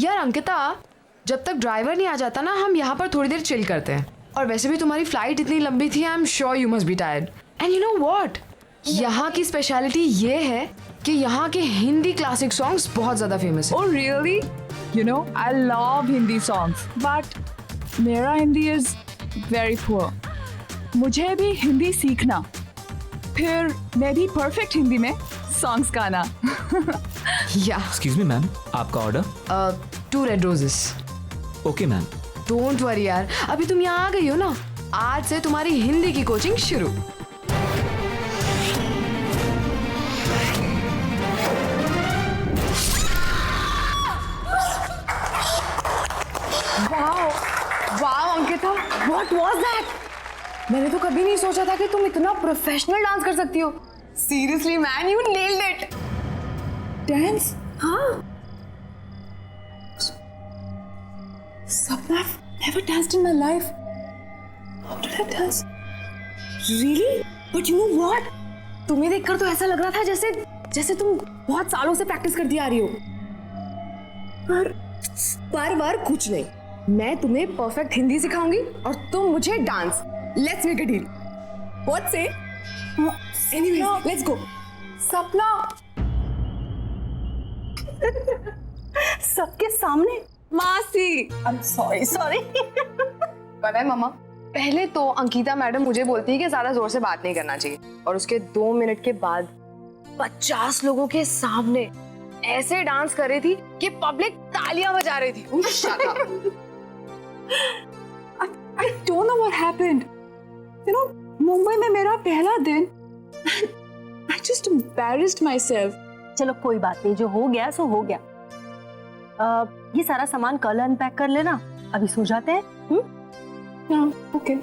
यार अंकिता, जब तक ड्राइवर नहीं आ जाता ना, हम यहाँ पर थोड़ी देर चिल करते हैं। और वैसे भी तुम्हारी फ्लाइट इतनी लंबी थी, I am sure you must be tired. And you know what, यहाँ की स्पेशलिटी ये है कि यहाँ के हिंदी क्लासिक सॉन्ग्स बहुत ज्यादा फेमस है। Oh really? You know, I love Hindi songs, but मेरा हिंदी is very poor. मुझे भी हिंदी सीखना, फिर मैं भी परफेक्ट हिंदी में सॉन्ग्स गाना। या एक्सक्यूज मी मैम, आपका order? 2 red roses. Okay ma'am. Don't worry यार, अभी तुम यहाँ आ गई हो ना, आज से तुम्हारी हिंदी की कोचिंग शुरू। Wow Ankita, what was that? मैंने तो कभी नहीं सोचा था कि तुम इतना प्रोफेशनल डांस कर सकती हो। Seriously man, you nailed it. Dance? हाँ। Sapna, I've never danced in my life. How did I dance? Really? But you know what? तुम्हें देखकर तो ऐसा लग रहा था जैसे तुम बहुत सालों से प्रैक्टिस करती आ रही हो। पर कुछ नहीं, मैं तुम्हें परफेक्ट हिंदी सिखाऊंगी और तुम मुझे dance. Let's make a deal. What say? Anyways, let's go. Sapna, सबके सामने? मासी, आई एम सॉरी। पता है मामा, पहले तो अंकिता मैडम मुझे बोलती है कि ज्यादा जोर से बात नहीं करना चाहिए, और उसके 2 मिनट के बाद 50 लोगों के सामने ऐसे डांस कर रही थी कि पब्लिक तालियां बजा रही थी। Shut up. I don't know what happened. You know, Mumbai में मेरा पहला दिन, I just embarrassed myself. चलो कोई बात नहीं, जो हो गया सो हो गया। ये सारा सामान कल अनपैक कर लेना, अभी सो जाते हैं। हाँ, ओके।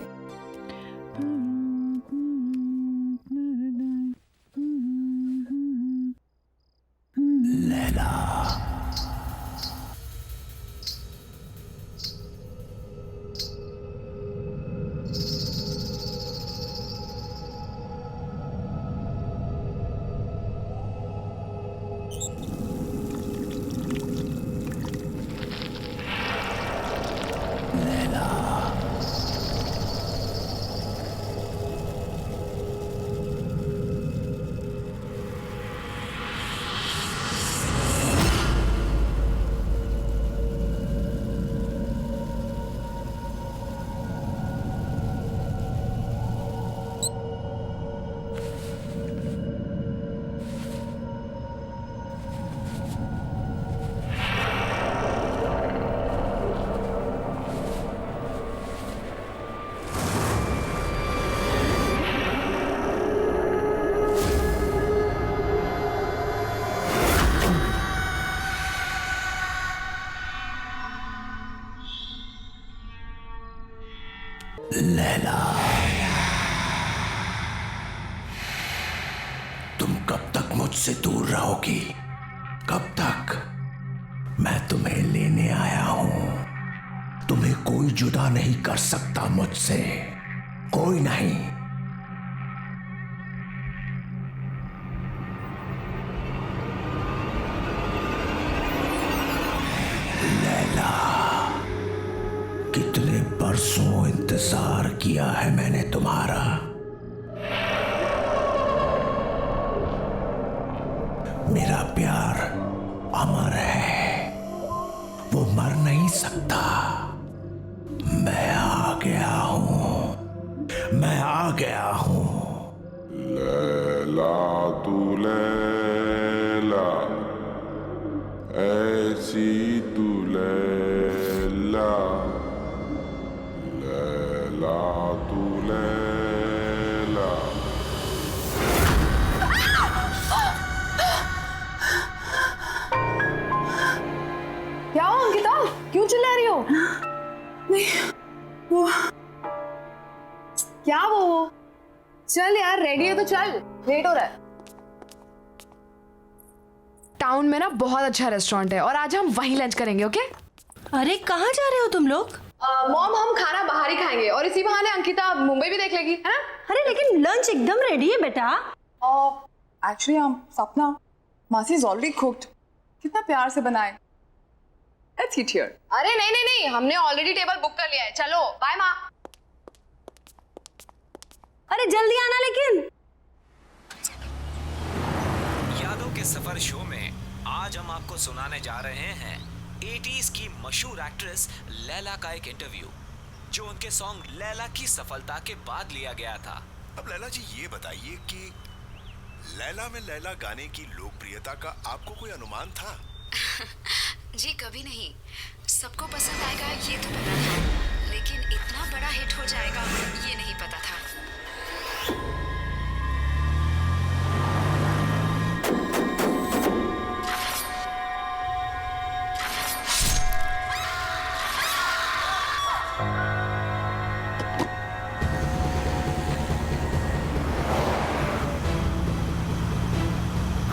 लैला, तुम कब तक मुझसे दूर रहोगी? कब तक? मैं तुम्हें लेने आया हूं। तुम्हें कोई जुदा नहीं कर सकता मुझसे, कोई नहीं। लैला, कितने बरसों इंतजार किया है मैंने तुम्हारा। मेरा प्यार अमर है, वो मर नहीं सकता। मैं आ गया हूं, मैं आ गया हूं। लैला तू लैला, ऐसी तू लैला, लैला तू लैला। क्या हो अंकिता, क्यों चिल्ला रही हो? नहीं, वो क्या वो? चल यार, रेडी है तो चल, लेट हो रहा है। टाउन में ना बहुत अच्छा रेस्टोरेंट है और आज हम वहीं लंच करेंगे। ओके? अरे कहाँ जा रहे हो तुम लोग? मॉम, हम खाना बाहर ही खाएंगे और इसी बहाने अंकिता मुंबई भी देख लेगी, है ना? अरे लेकिन लंच एकदम रेडी है बेटा। एक्चुअली सपना, मासी इज ऑलरेडी कुक्ड। कितना प्यार से बनाए। Let's eat here. अरे नहीं नहीं नहीं, हमने ऑलरेडी टेबल बुक कर लिया है, चलो बाय माँ। अरे जल्दी आना लेकिन। यादों के सफर शो में आज हम आपको सुनाने जा रहे हैं 80s की मशहूर एक्ट्रेस लैला का एक इंटरव्यू, जो उनके सॉन्ग लैला की सफलता के बाद लिया गया था। अब लैला जी ये बताइए कि लैला में लैला गाने की लोकप्रियता का आपको कोई अनुमान था? जी कभी नहीं। सबको पसंद आएगा ये तो पता था, लेकिन इतना बड़ा हिट हो जाएगा ये नहीं पता था।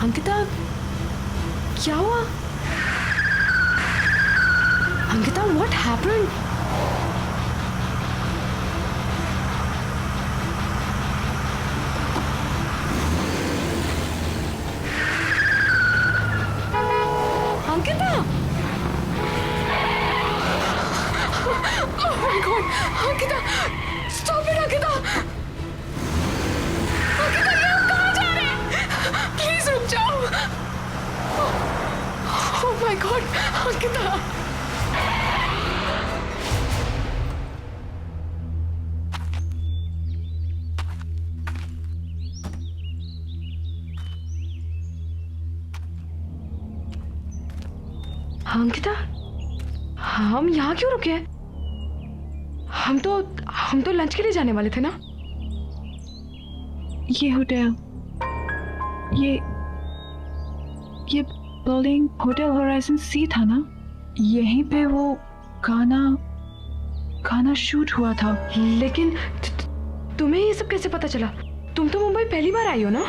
अंकिता, क्या हुआ? Ankita, what happened? Ankita! Oh my God! Ankita! Stop it, Ankita! Ankita, ये आप कहाँ जा रहे हैं? Please रुक जाओ! Oh my God! Ankita! Ankita, हम यहाँ क्यों रुके हैं? हम तो लंच के लिए जाने वाले थे ना? ये होटल, ये बिल्डिंग होटल होराइजन सी था ना? यहीं पे वो गाना शूट हुआ था। लेकिन तुम्हें ये सब कैसे पता चला? तुम तो मुंबई पहली बार आई हो ना?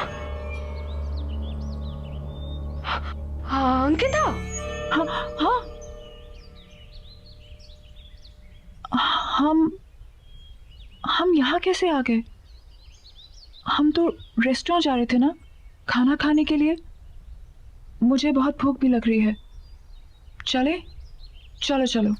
हाँ, अंकिता। हाँ, हम यहाँ कैसे आ गए? हम तो रेस्टोरेंट जा रहे थे ना खाना खाने के लिए। मुझे बहुत भूख भी लग रही है। चले? चलो चलो।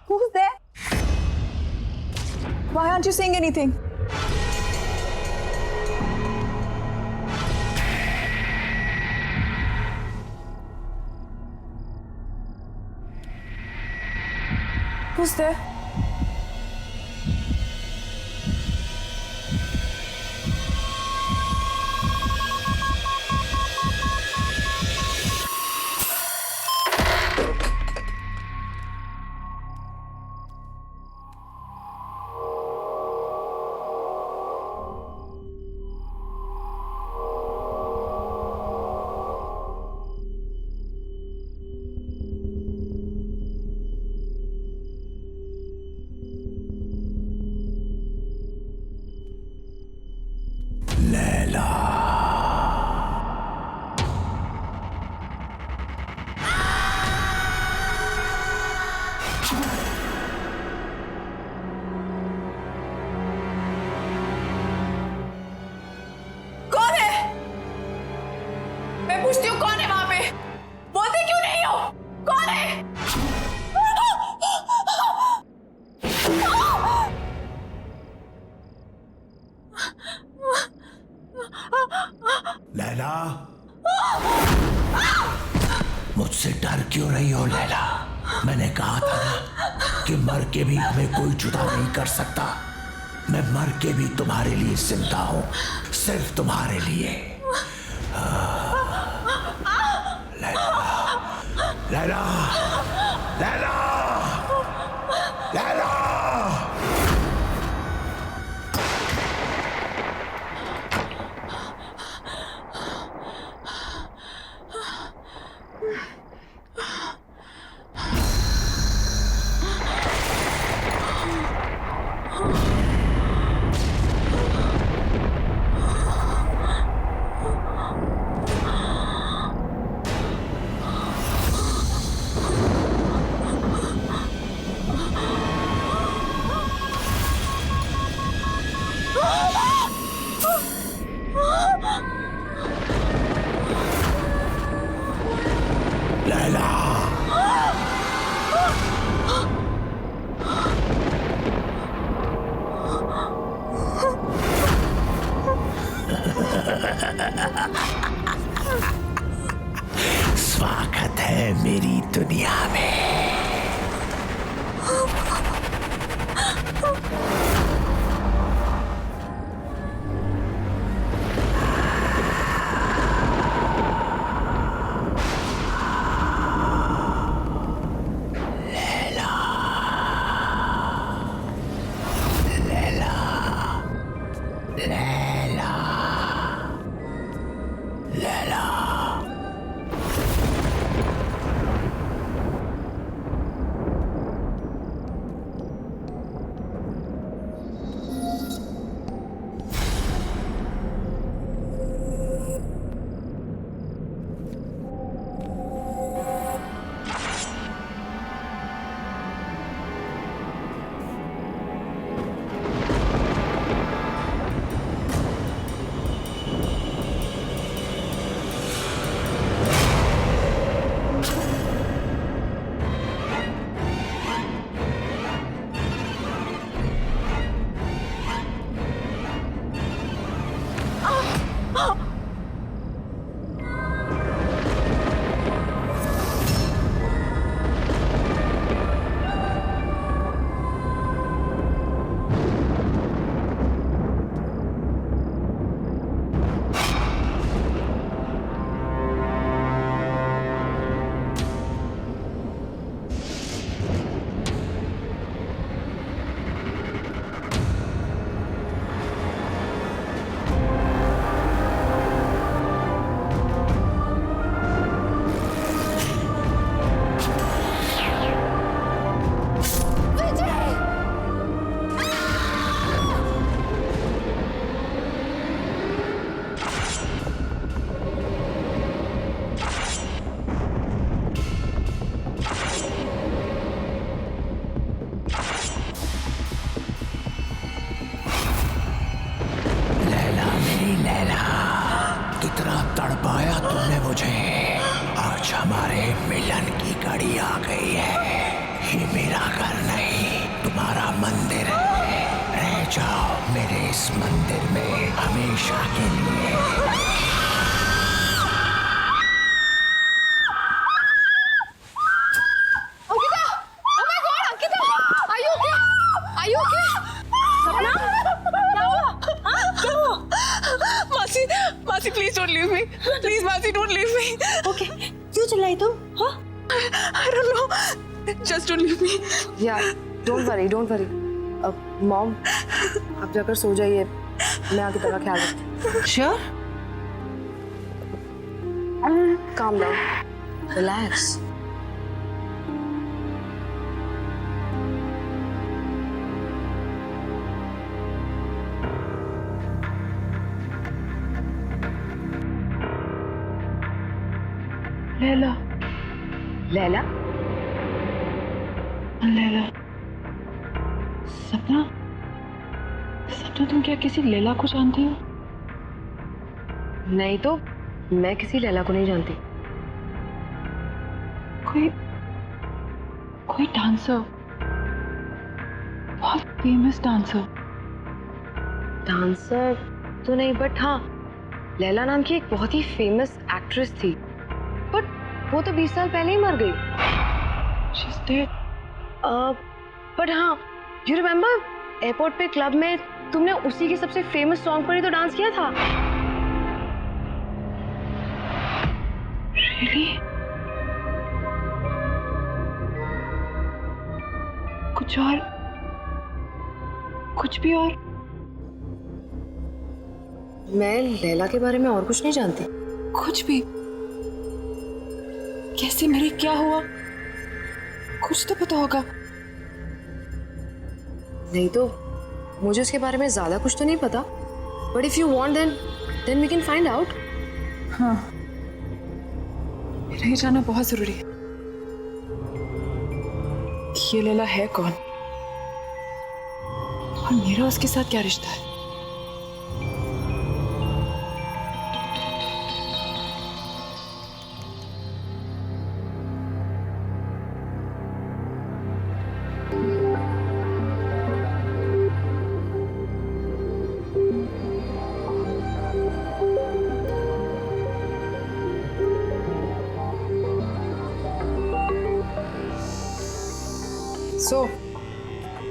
Who's there? Why aren't you saying anything? Who's there? पूछती हूँ कौन है वहां पे? बोलते क्यों नहीं हो? कौन है? लैला, मुझसे डर क्यों रही हो लैला? मैंने कहा था ना कि मर के भी हमें कोई जुदा नहीं कर सकता। मैं मर के भी तुम्हारे लिए जिंदा हूं, सिर्फ तुम्हारे लिए। लैला, लैला, लैला, लैला। लैला, स्वागत है मेरी दुनिया में। तड़पाया तुमने मुझे। आज हमारे मिलन की घड़ी आ गई है। ये मेरा घर नहीं, तुम्हारा मंदिर है। रह जाओ मेरे इस मंदिर में हमेशा के लिए। मासी please don't leave me, please मासी डोंट लीव मी। ओके, क्यों चिल्लाई तुम? हाँ? I don't know, just don't leave me. Yeah, don't worry, don't worry. Mom, आप जाकर सो जाइए, मैं आगे तेरा ख्याल रखती हूँ। Sure? Calm down, relax. Laila, Laila? Laila, सपना, सपना तुम क्या किसी लैला को जानती हो? नहीं तो मैं किसी लैला को नहीं जानती। कोई डांसर, बहुत फेमस डांसर। डांसर तो नहीं, बट हाँ, लैला नाम की एक बहुत ही फेमस एक्ट्रेस थी, बट वो तो 20 साल पहले ही मर गई। She's dead. बट हाँ, यू रिमेम्बर एयरपोर्ट पे क्लब में तुमने उसी की सबसे फेमस सॉन्ग पर ही तो डांस किया था। Really? कुछ और, कुछ भी और? मैं लैला के बारे में और कुछ नहीं जानती। कुछ भी? कैसे मरी, क्या हुआ, कुछ तो पता होगा। नहीं तो मुझे उसके बारे में ज्यादा कुछ तो नहीं पता, but if you want then we can find out. हाँ, मेरा ये जानना बहुत जरूरी है। ये लैला है कौन और मेरा उसके साथ क्या रिश्ता है? सो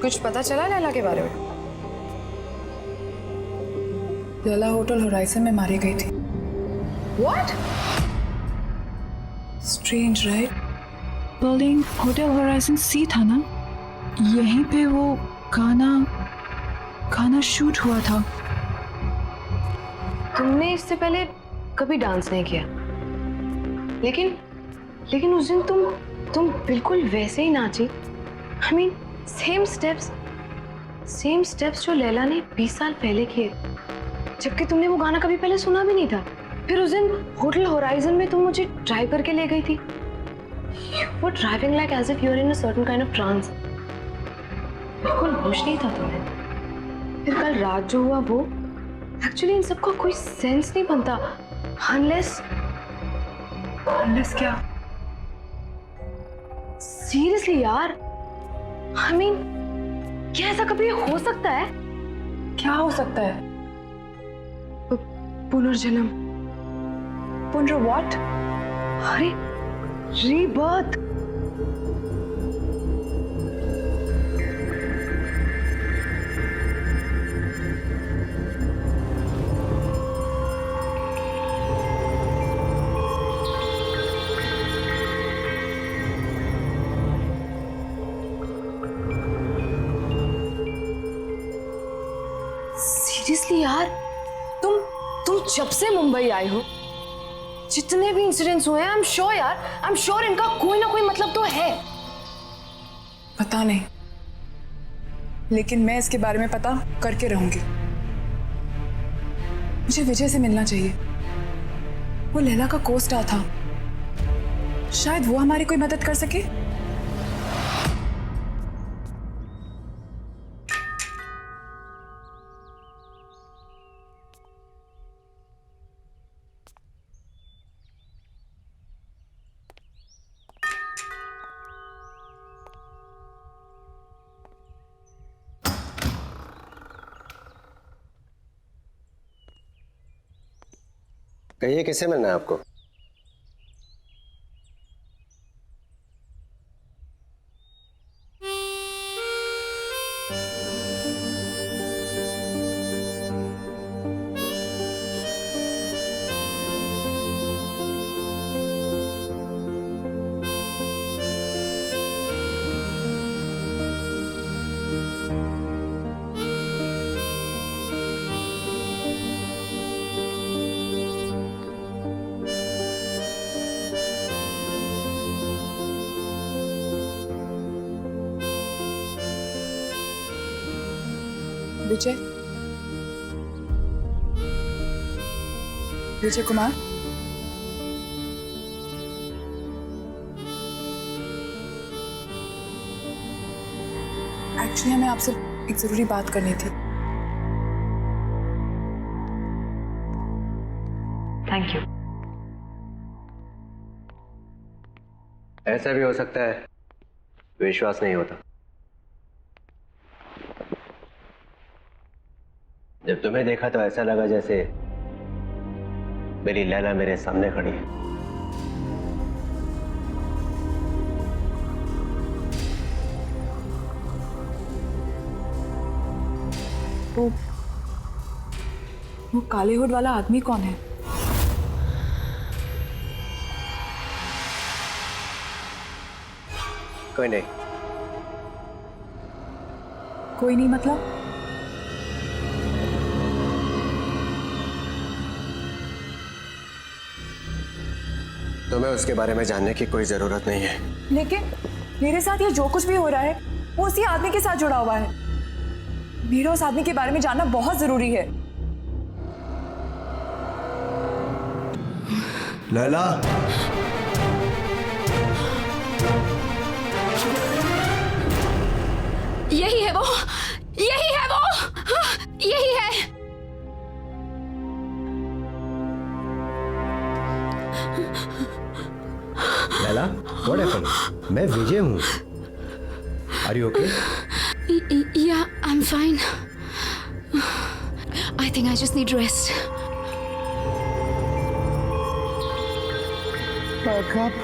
कुछ पता चला लैला के बारे में? लैला होटल होराइजन में मारी गई थी। What? Strange right? Building hotel horizon सी था ना, यहीं पे वो गाना शूट हुआ था। तुमने इससे पहले कभी डांस नहीं किया, लेकिन उस दिन तुम बिल्कुल वैसे ही नाची। I mean, सेम स्टेप्स जो लैला ने 20 साल पहले किए, जबकि तुमने वो गाना कभी पहले सुना भी नहीं था। फिर उस दिन होटल होराइजन में तुम मुझे ड्राइव करके ले गई थी। You were driving like as if you were in a certain kind of trance. बिल्कुल होश नहीं था तुम्हें। फिर कल रात जो हुआ वो, एक्चुअली इन सबका कोई सेंस नहीं बनता unless क्या? सीरियसली यार, I mean, क्या ऐसा कभी हो सकता है? क्या हो सकता है? पुनर्जन्म। पुनर व्हाट? अरे रीबर्थ। सीरियसली यार, तुम जब से मुंबई आए हो, जितने भी इंसिडेंट्स हुए हैं, आई एम श्योर इनका कोई ना कोई मतलब तो है। पता नहीं, लेकिन मैं इसके बारे में पता करके रहूंगी। मुझे विजय से मिलना चाहिए। वो लैला का को-स्टार था, शायद वो हमारी कोई मदद कर सके। कहिए, किससे मिलना है आपको? विजय कुमार, एक्चुअली हमें आपसे एक जरूरी बात करनी थी। Thank you. ऐसा भी हो सकता है विश्वास नहीं होता। जब तुम्हें देखा तो ऐसा लगा जैसे मेरी लैला मेरे सामने खड़ी है। वो काले हुड वाला आदमी कौन है? कोई नहीं। कोई नहीं मतलब? तुम्हें उसके बारे में जानने की कोई जरूरत नहीं है। लेकिन मेरे साथ ये जो कुछ भी हो रहा है वो उसी आदमी के साथ जुड़ा हुआ है। मेरा उस आदमी के बारे में जानना बहुत जरूरी है। लैला, यही है वो, यही है वो, यही है। Laila, what happened? मैं विजय हूँ। Are you okay? Yeah, I'm fine. I think I just need rest. Back up.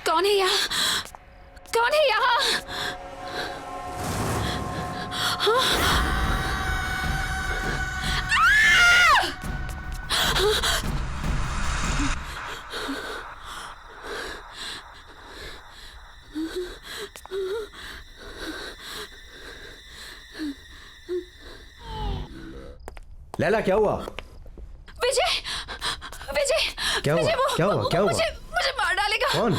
कौन है यहाँ? कौन है यहाँ? लैला, क्या हुआ? विजय, विजय, क्या हुआ? विजय, क्या हुआ? क्या हुआ? मुझे मार डालेगा। कौन?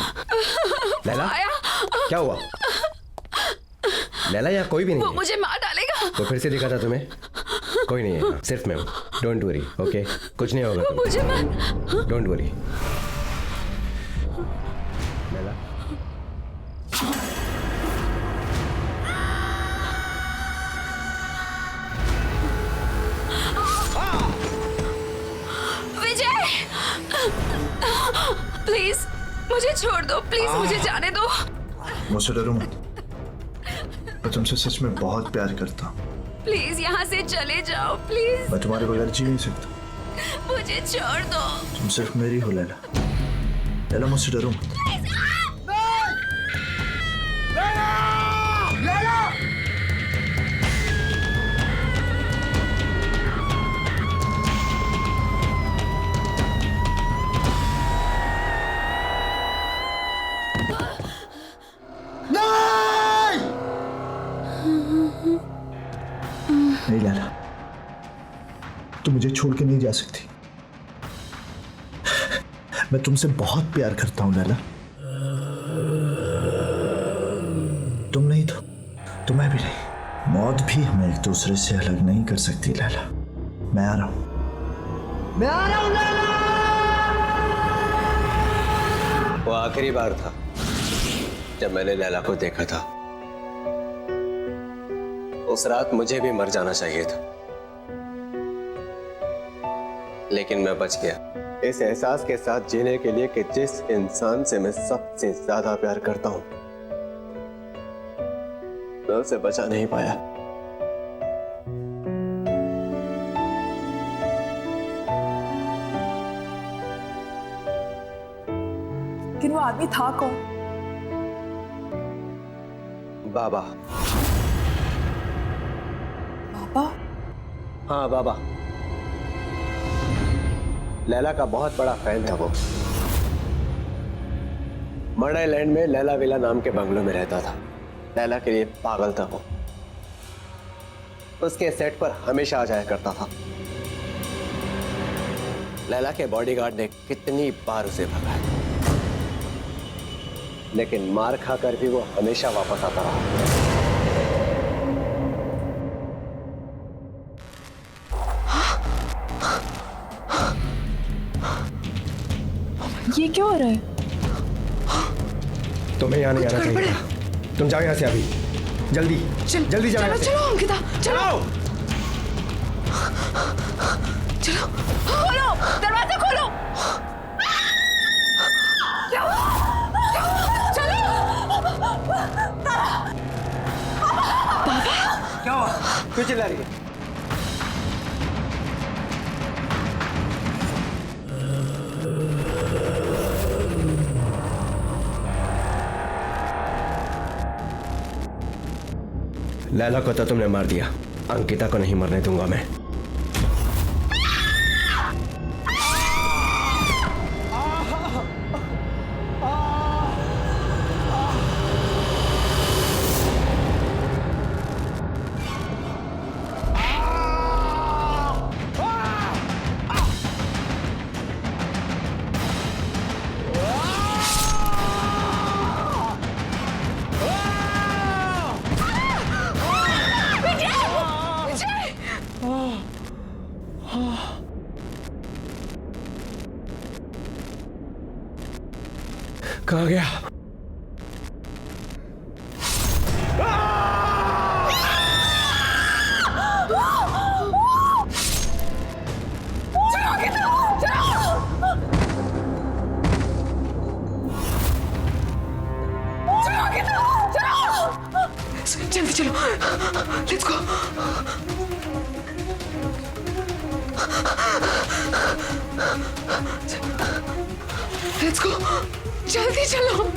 लैला, आया। क्या हुआ? लैला, यहाँ कोई भी नहीं वो है। मुझे मार डालेगा। वो फिर से दिखा था तुम्हें? कोई नहीं है यहाँ, सिर्फ मैं हूँ। Don't worry, okay? कुछ नहीं होगा तुम्हें। मुझे मार। Don't worry. Laila, Vijay, please मुझे छोड़ दो, प्लीज मुझे जाने दो। मुझसे डरो मत, मैं तुमसे सच में बहुत प्यार करता हूँ। प्लीज यहाँ से चले जाओ, प्लीज। मैं तुम्हारे बगैर जी नहीं सकता। मुझे छोड़ दो। तुम सिर्फ मेरी हो लैला। लैला, मुझसे डरो मत। नहीं लैला, तुम मुझे छोड़ के नहीं जा सकती। मैं तुमसे बहुत प्यार करता हूं लैला। तुम नहीं तो मैं भी नहीं। मौत भी हमें एक दूसरे से अलग नहीं कर सकती लैला। मैं आ रहा हूं, मैं आ रहा हूं लैला। वो आखिरी बार था जब मैंने लैला को देखा था। उस रात मुझे भी मर जाना चाहिए था, लेकिन मैं बच गया इस एहसास के साथ जीने के लिए कि जिस इंसान से मैं सबसे ज्यादा प्यार करता हूं, मैं उसे बचा नहीं पाया। लेकिन वो आदमी था कौन? बाबा। बाबा? हाँ, बाबा। लैला का बहुत बड़ा फैन था वो। मर्ड आइलैंड में लैला विला नाम के बंगलों में रहता था। लैला के लिए पागल था वो। उसके सेट पर हमेशा आ जाया करता था। लैला के बॉडीगार्ड ने कितनी बार उसे भगाया, लेकिन मार खाकर भी वो हमेशा वापस आता रहा। ये क्या हो रहा है? तुम्हें यहाँ नहीं आना चाहिए था। तुम जाओ यहाँ से अभी, जल्दी जल्दी जाओ यहाँ से। चलो अंकिता, चलो चलो, खोलो, दरवाजा खोलो। क्या हुआ? क्यों चिल्ला रही है? लैला को तो तुमने मार दिया, अंकिता को नहीं मरने दूंगा मैं। कहाँ गया? जल्दी चलो, लेट्स गो। लेट्स गो, जल्दी चलो।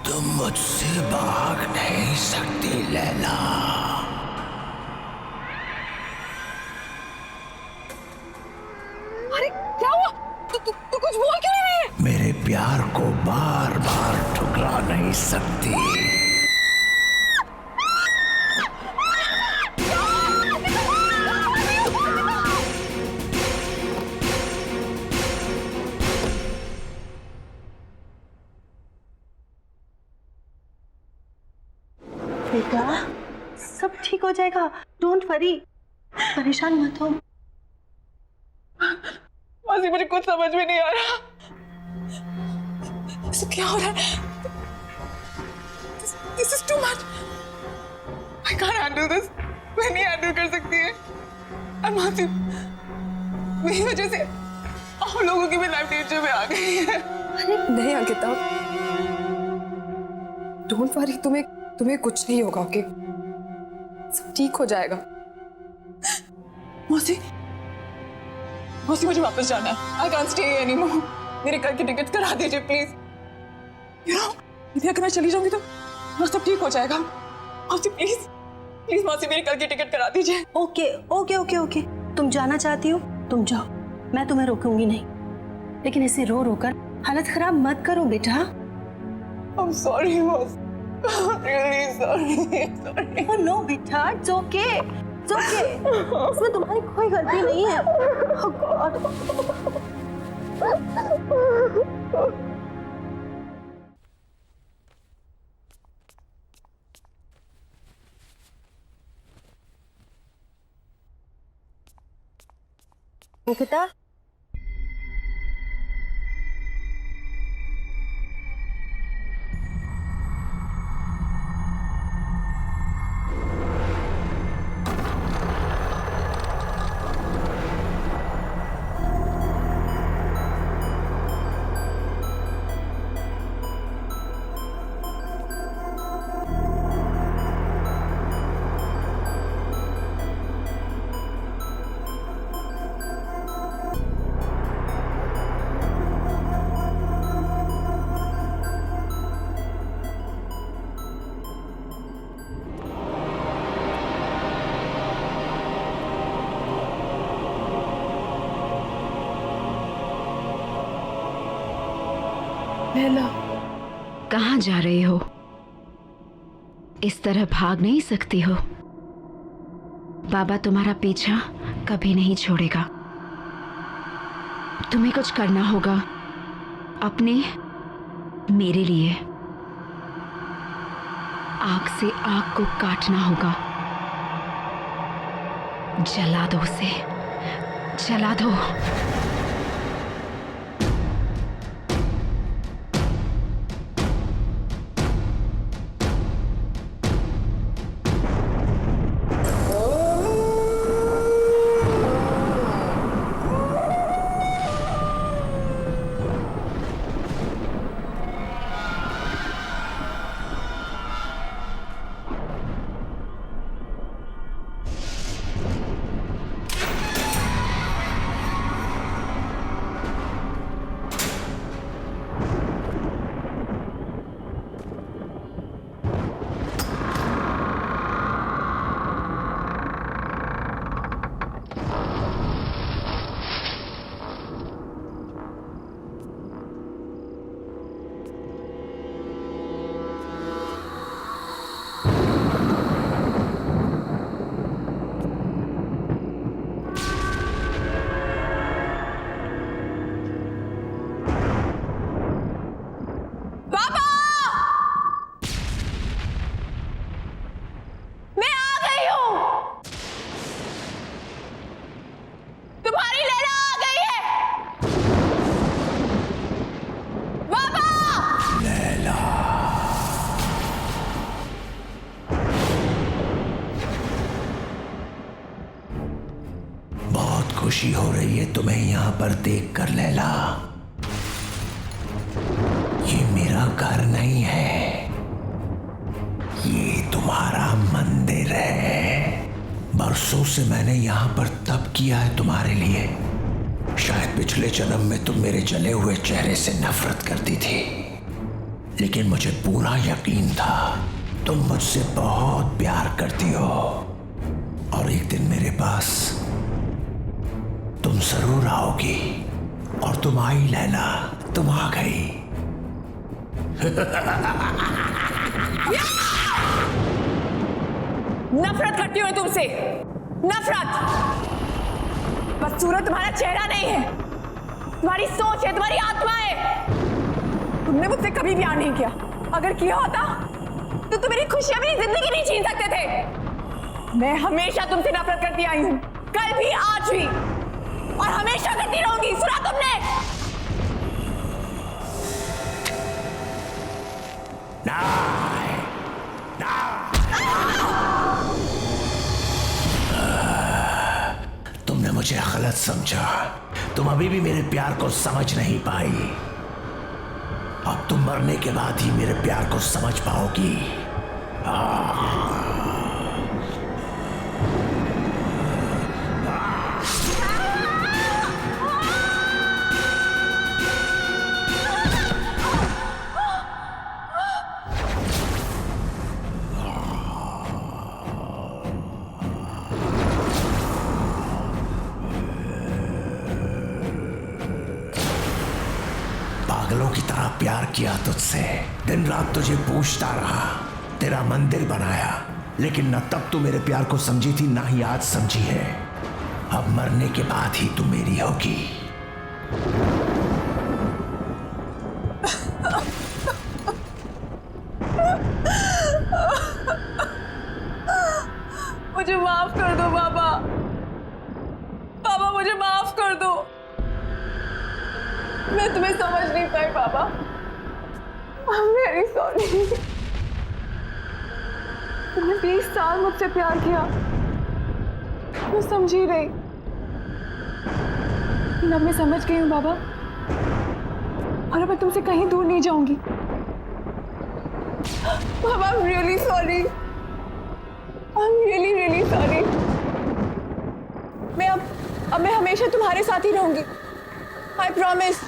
तुम मुझसे भाग नहीं सकती लैला। अरे क्या हुआ? तू कुछ बोल क्यों नहीं रही है? मेरे प्यार को बार बार ठुकरा नहीं सकती। बेटा सब ठीक हो जाएगा, डोंट वरी, परेशान मत हो। मासी मुझे कुछ समझ में नहीं आ रहा। सब क्या हो रहा है? This is too much. I can't handle this. मैं नहीं हैंडल कर सकती है। और मासी मेरी वजह से आप लोगों की भी लाइफ डेंजर में आ गई है। नहीं अंकिता, डोंट वरी, तुम्हें कुछ नहीं होगा, ओके? सब ठीक हो जाएगा। मौसी मुझे वापस जाना है। I can't stay anymore. मेरे घर की टिकट करा दीजिए प्लीज। यदि अगर मैं चली जाऊंगी तो सब ठीक हो जाएगा। मौसी प्लीज मौसी मेरे घर की टिकट करा दीजिए। ओके ओके ओके ओके, तुम जाना चाहती हो तुम जाओ, मैं तुम्हें रोकूंगी नहीं, लेकिन ऐसे रो रो कर हालत खराब मत करो बेटा। I'm sorry मौसी, really sorry. Oh no बेटा, it's okay. It's okay. इसमें तुम्हारी कोई गलती नहीं है। Oh God. अंकिता, लैला, कहाँ जा रही हो? इस तरह भाग नहीं सकती हो। बाबा तुम्हारा पीछा कभी नहीं छोड़ेगा। तुम्हें कुछ करना होगा अपने, मेरे लिए। आग से आग को काटना होगा। जला दो उसे, जला दो। खुशी हो रही है तुम्हें यहां पर देखकर लैला। ये मेरा घर नहीं है, ये तुम्हारा मंदिर है। बरसों से मैंने यहां पर तप किया है तुम्हारे लिए। शायद पिछले जन्म में तुम मेरे जले हुए चेहरे से नफरत करती थी, लेकिन मुझे पूरा यकीन था तुम मुझसे बहुत प्यार करती हो और एक दिन मेरे पास तुम जरूर आओगी। और तुम आई लैला, तुम आ गई। नफरत करती हूँ तुमसे, नफरत। बदसूरत तुम्हारा चेहरा नहीं है, तुम्हारी सोच है, तुम्हारी आत्मा है। तुमने मुझसे कभी प्यार नहीं किया। अगर किया होता तो तुम मेरी खुशियां, मेरी जिंदगी नहीं छीन सकते थे। मैं हमेशा तुमसे नफरत करती आई हूं, कल भी, आज भी, और हमेशा करती रहूंगी। सुना तुमने? तुमने मुझे गलत समझा। तुम अभी भी मेरे प्यार को समझ नहीं पाई। अब तुम मरने के बाद ही मेरे प्यार को समझ पाओगी। पागलों की तरह प्यार किया तुझसे, दिन रात तुझे पूछता रहा, तेरा मंदिर बनाया, लेकिन न तब तू मेरे प्यार को समझी थी, ना ही आज समझी है। अब मरने के बाद ही तू मेरी होगी। मुझे माफ कर दो बाबा। बाबा मुझे माफ कर दो। मैं तुम्हें समझ नहीं पाई बाबा। I'm very sorry। तुमने 20 साल मुझसे प्यार किया, मैं समझी रही, लेकिन अब मैं समझ गई हूँ बाबा, और अब मैं तुमसे कहीं दूर नहीं जाऊंगी। बाबा I'm really sorry। I'm really really sorry। मैं हमेशा तुम्हारे साथ ही रहूंगी। I promise।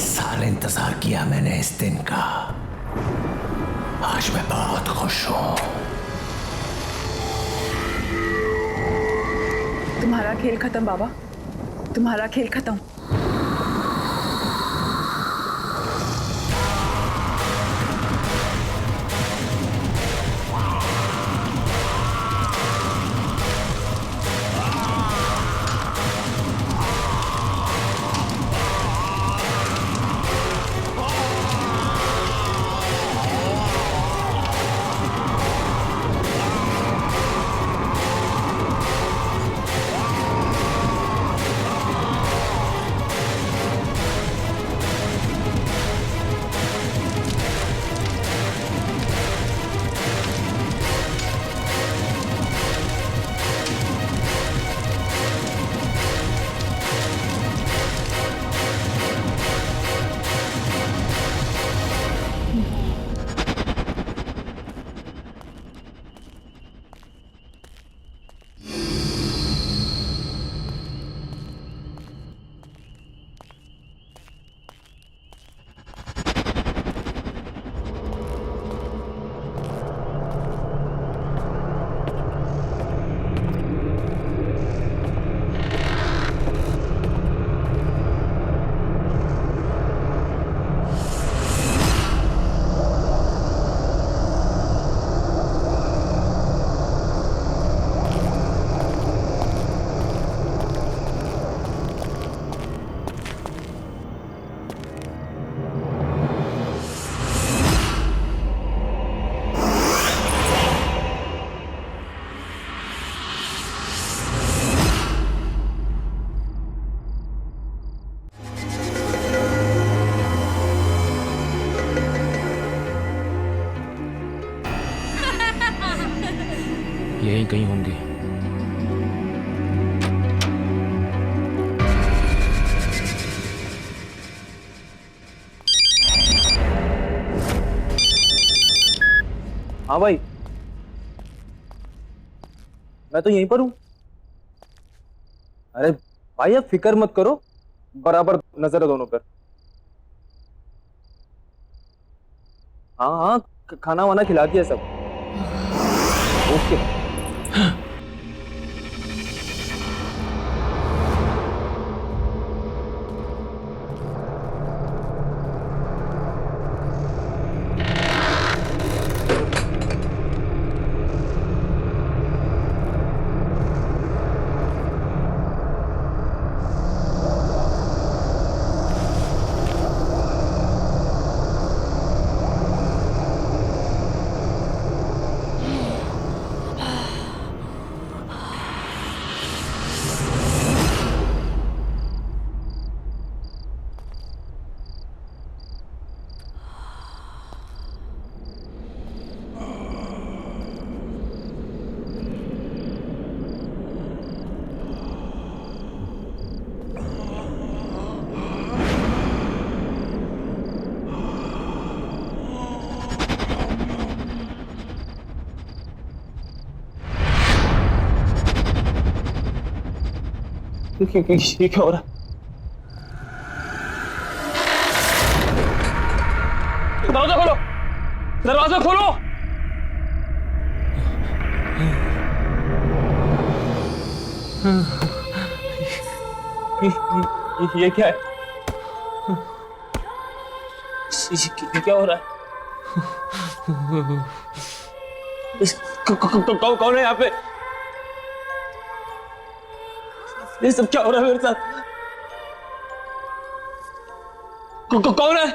साल इंतजार किया मैंने इस दिन का। आज मैं बहुत खुश हूं। तुम्हारा खेल खत्म बाबा, तुम्हारा खेल खत्म। यहीं कहीं होंगे। हाँ भाई, मैं तो यहीं पर हूँ। अरे भाई आप फिक्र मत करो, बराबर नजर है दोनों पर। हाँ हाँ, खाना वाना खिला दिया सब। ओके। ये क्या हो रहा है? दरवाजा खोलो, दरवाजा खोलो। ये क्या है? ये क्या हो रहा है? कौन है यहाँ पे? ये सब क्या हो रहा है मेरे साथ? कौन है?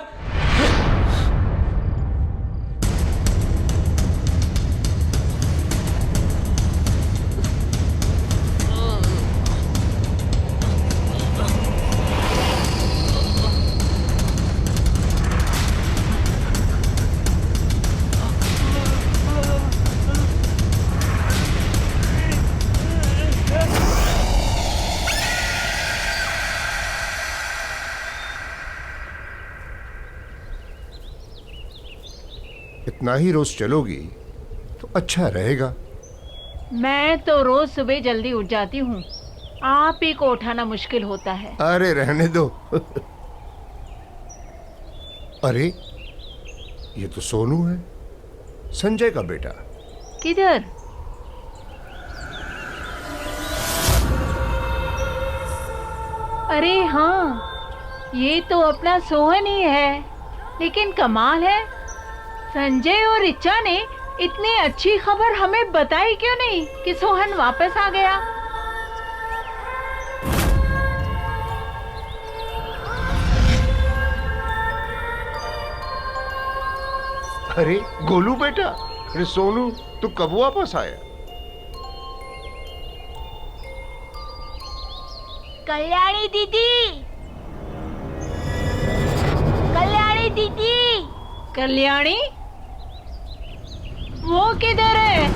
इतना ही रोज चलोगी तो अच्छा रहेगा। मैं तो रोज सुबह जल्दी उठ जाती हूँ, आप ही को उठाना मुश्किल होता है। अरे रहने दो। अरे ये तो सोनू है। संजय का बेटा। किधर? अरे हाँ, ये तो अपना सोहन ही है। लेकिन कमाल है, संजय और ऋचा ने इतनी अच्छी खबर हमें बताई क्यों नहीं कि सोहन वापस आ गया? अरे गोलू बेटा, अरे सोनू, तू कब वापस आया? कल्याणी दीदी, कल्याणी दीदी। कल्याणी? वो किधर है?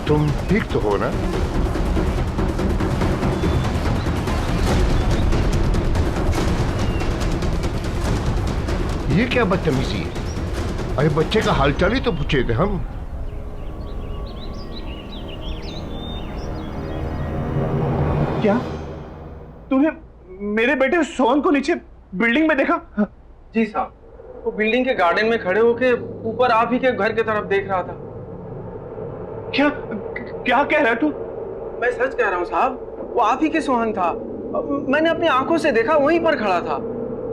तुम ठीक तो हो ना? ये क्या बदतमीजी है? अरे बच्चे का हालचाल ही तो पूछे थे हम। क्या तूने मेरे बेटे सोहन को नीचे बिल्डिंग में देखा? जी साहब, वो बिल्डिंग के गार्डन में खड़े होके ऊपर आप ही के घर की तरफ देख रहा था। क्या क्या कह रहा है तू? मैं सच कह रहा हूँ साहब, वो आप ही के सोहन था। मैंने अपनी आंखों से देखा, वहीं पर खड़ा था।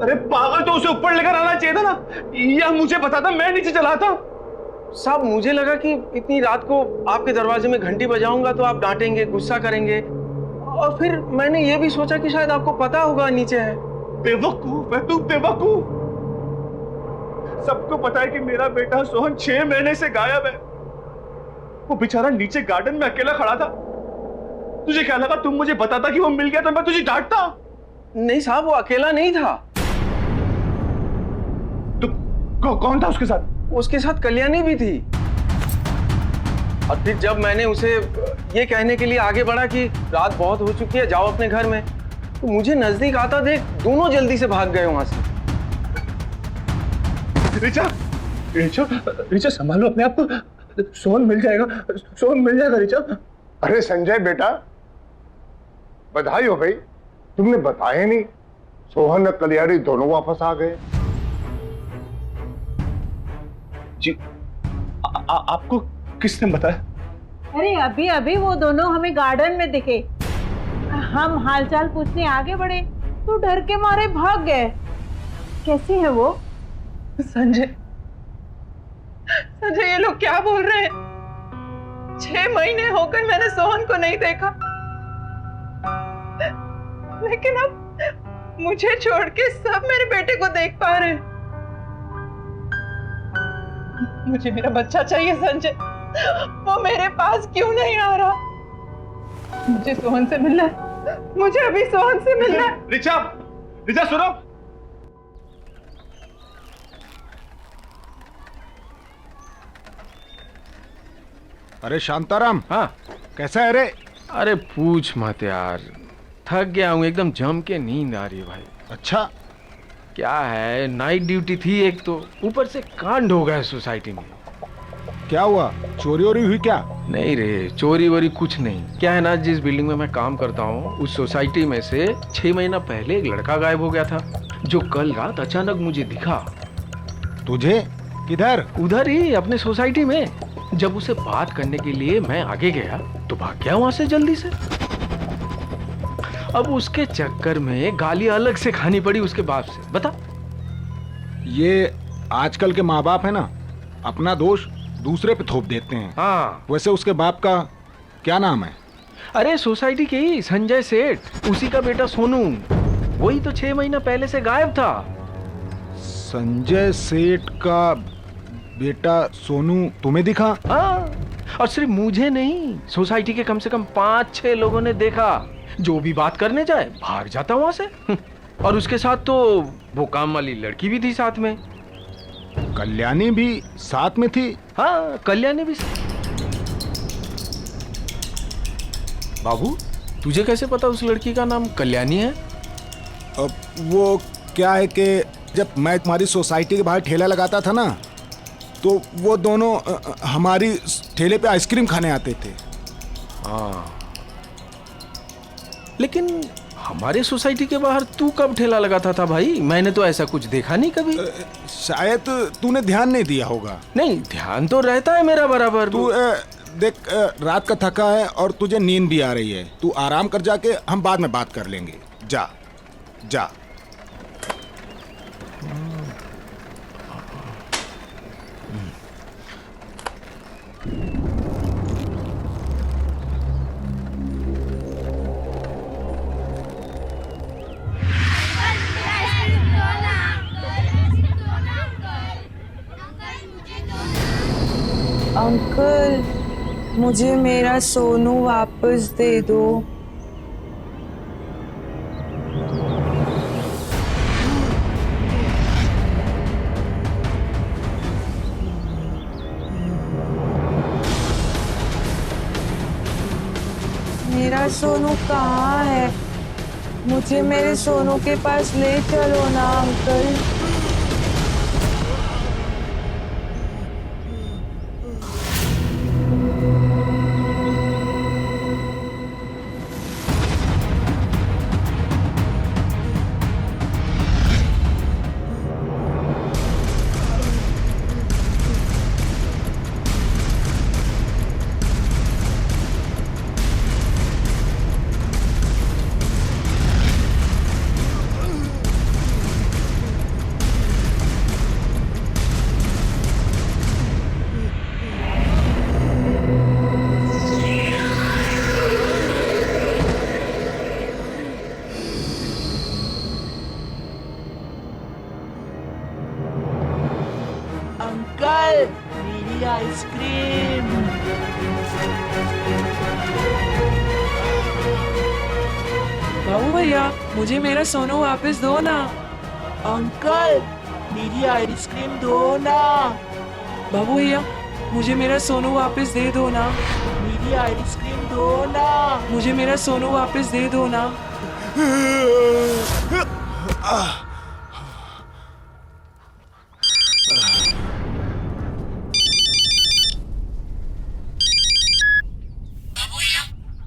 अरे पागल, तो उसे ऊपर लेकर आना चाहिए था ना, या मुझे बताता, मैं नीचे चला था। साहब मुझे लगा कि इतनी रात को आपके दरवाजे में घंटी बजाऊंगा तो आप डांटेंगे, गुस्सा करेंगे, और फिर मैंने ये भी सोचा कि शायद आपको पता होगा नीचे है। बेवकूफ है तू, बेवकूफ। सबको पता है कि मेरा बेटा सोहन 6 महीने से गायब है। वो बेचारा नीचे गार्डन में अकेला खड़ा था। तुझे क्या लगा तुम मुझे बताता कि वो मिल गया तो मैं तुझे डांटता? नहीं साहब, वो अकेला नहीं था। तो कौन था उसके साथ? उसके साथ कल्याणी भी थी। और फिर जब मैंने उसे ये कहने के लिए आगे बढ़ा कि रात बहुत हो चुकी है, जाओ अपने घर में, तो मुझे नजदीक आता देख दोनों जल्दी से भाग गए वहां से। रिचा, रिचा, रिचा संभालो अपने आप को, सोहन मिल जाएगा, सोहन मिल जाएगा रिचा। अरे संजय बेटा, बधाई हो भाई, तुमने बताया नहीं। सोहन और कल्याणी दोनों वापस आ गए। जी, आपको किसने बताया? अरे अभी अभी वो दोनों हमें गार्डन में दिखे। हम हालचाल पूछने आगे बढ़े तो डर के मारे भाग गए। कैसी है वो? संजय, संजय, ये लोग क्या बोल रहे हैं? 6 महीने हो गए मैंने सोहन को नहीं देखा, लेकिन अब मुझे छोड़ के सब मेरे बेटे को देख पा रहे हैं। मुझे मेरा बच्चा चाहिए संजय, वो मेरे पास क्यों नहीं आ रहा? मुझे सोहन से मिलना है, मुझे अभी सोहन से मिलना है। रिचा, रिचा सुनो। अरे शांताराम, हाँ कैसा है रे? अरे पूछ मत यार, थक गया हूँ, एकदम जम के नींद आ रही है भाई। अच्छा क्या है, नाइट ड्यूटी थी एक तो, ऊपर से कांड हो गया सोसाइटी में। क्या हुआ, चोरी वोरी हुई क्या? नहीं रे, चोरी वोरी कुछ नहीं। क्या है ना, जिस बिल्डिंग में मैं काम करता हूँ उस सोसाइटी में से 6 महीना पहले एक लड़का गायब हो गया था, जो कल रात अचानक मुझे दिखा। तुझे? किधर? उधर ही, अपने सोसाइटी में। जब उसे बात करने के लिए मैं आगे गया तो भाग गया वहां से जल्दी से। अब उसके चक्कर में गाली अलग से खानी पड़ी उसके बाप से। बता, ये आजकल के माँ बाप है ना, अपना दोष दूसरे पे थोप देते हैं। हाँ। वैसे उसके बाप का क्या नाम है? अरे सोसाइटी के ही संजय सेठ, उसी का बेटा सोनू। वही तो 6 महीना पहले से गायब था। संजय सेठ का बेटा सोनू तुम्हें दिखा? हाँ, और सिर्फ मुझे नहीं, सोसाइटी के कम से कम 5-6 लोगों ने देखा। जो भी बात करने जाए भाग जाता वहां से। और उसके साथ तो वो काम वाली लड़की भी थी साथ में। कल्याणी भी साथ में थी? हाँ, कल्याणी भी। बाबू, तुझे कैसे पता उस लड़की का नाम कल्याणी है? अब वो क्या है कि जब मैं तुम्हारी सोसाइटी के बाहर ठेला लगाता था ना, तो वो दोनों हमारी ठेले पे आइसक्रीम खाने आते थे। हाँ, लेकिन हमारे सोसाइटी के बाहर तू कब ठेला लगाता था भाई? मैंने तो ऐसा कुछ देखा नहीं कभी। शायद तूने ध्यान नहीं दिया होगा। नहीं, ध्यान तो रहता है मेरा बराबर। तू देख, रात का थका है और तुझे नींद भी आ रही है। तू आराम कर, जाके हम बाद में बात कर लेंगे। जा जा। अंकल, मुझे मेरा सोनू वापस दे दो। मेरा सोनू कहाँ है? मुझे मेरे सोनू के पास ले चलो ना अंकल। अंकल, मेरी आइसक्रीम। बाबू भैया, मुझे मेरा सोनू वापस दो ना। अंकल, मेरी आइसक्रीम दो ना। बाबू भैया, मुझे मेरा सोनू वापस दे दो ना। मेरी आइसक्रीम दो ना। मुझे मेरा सोनू वापस दे दो ना।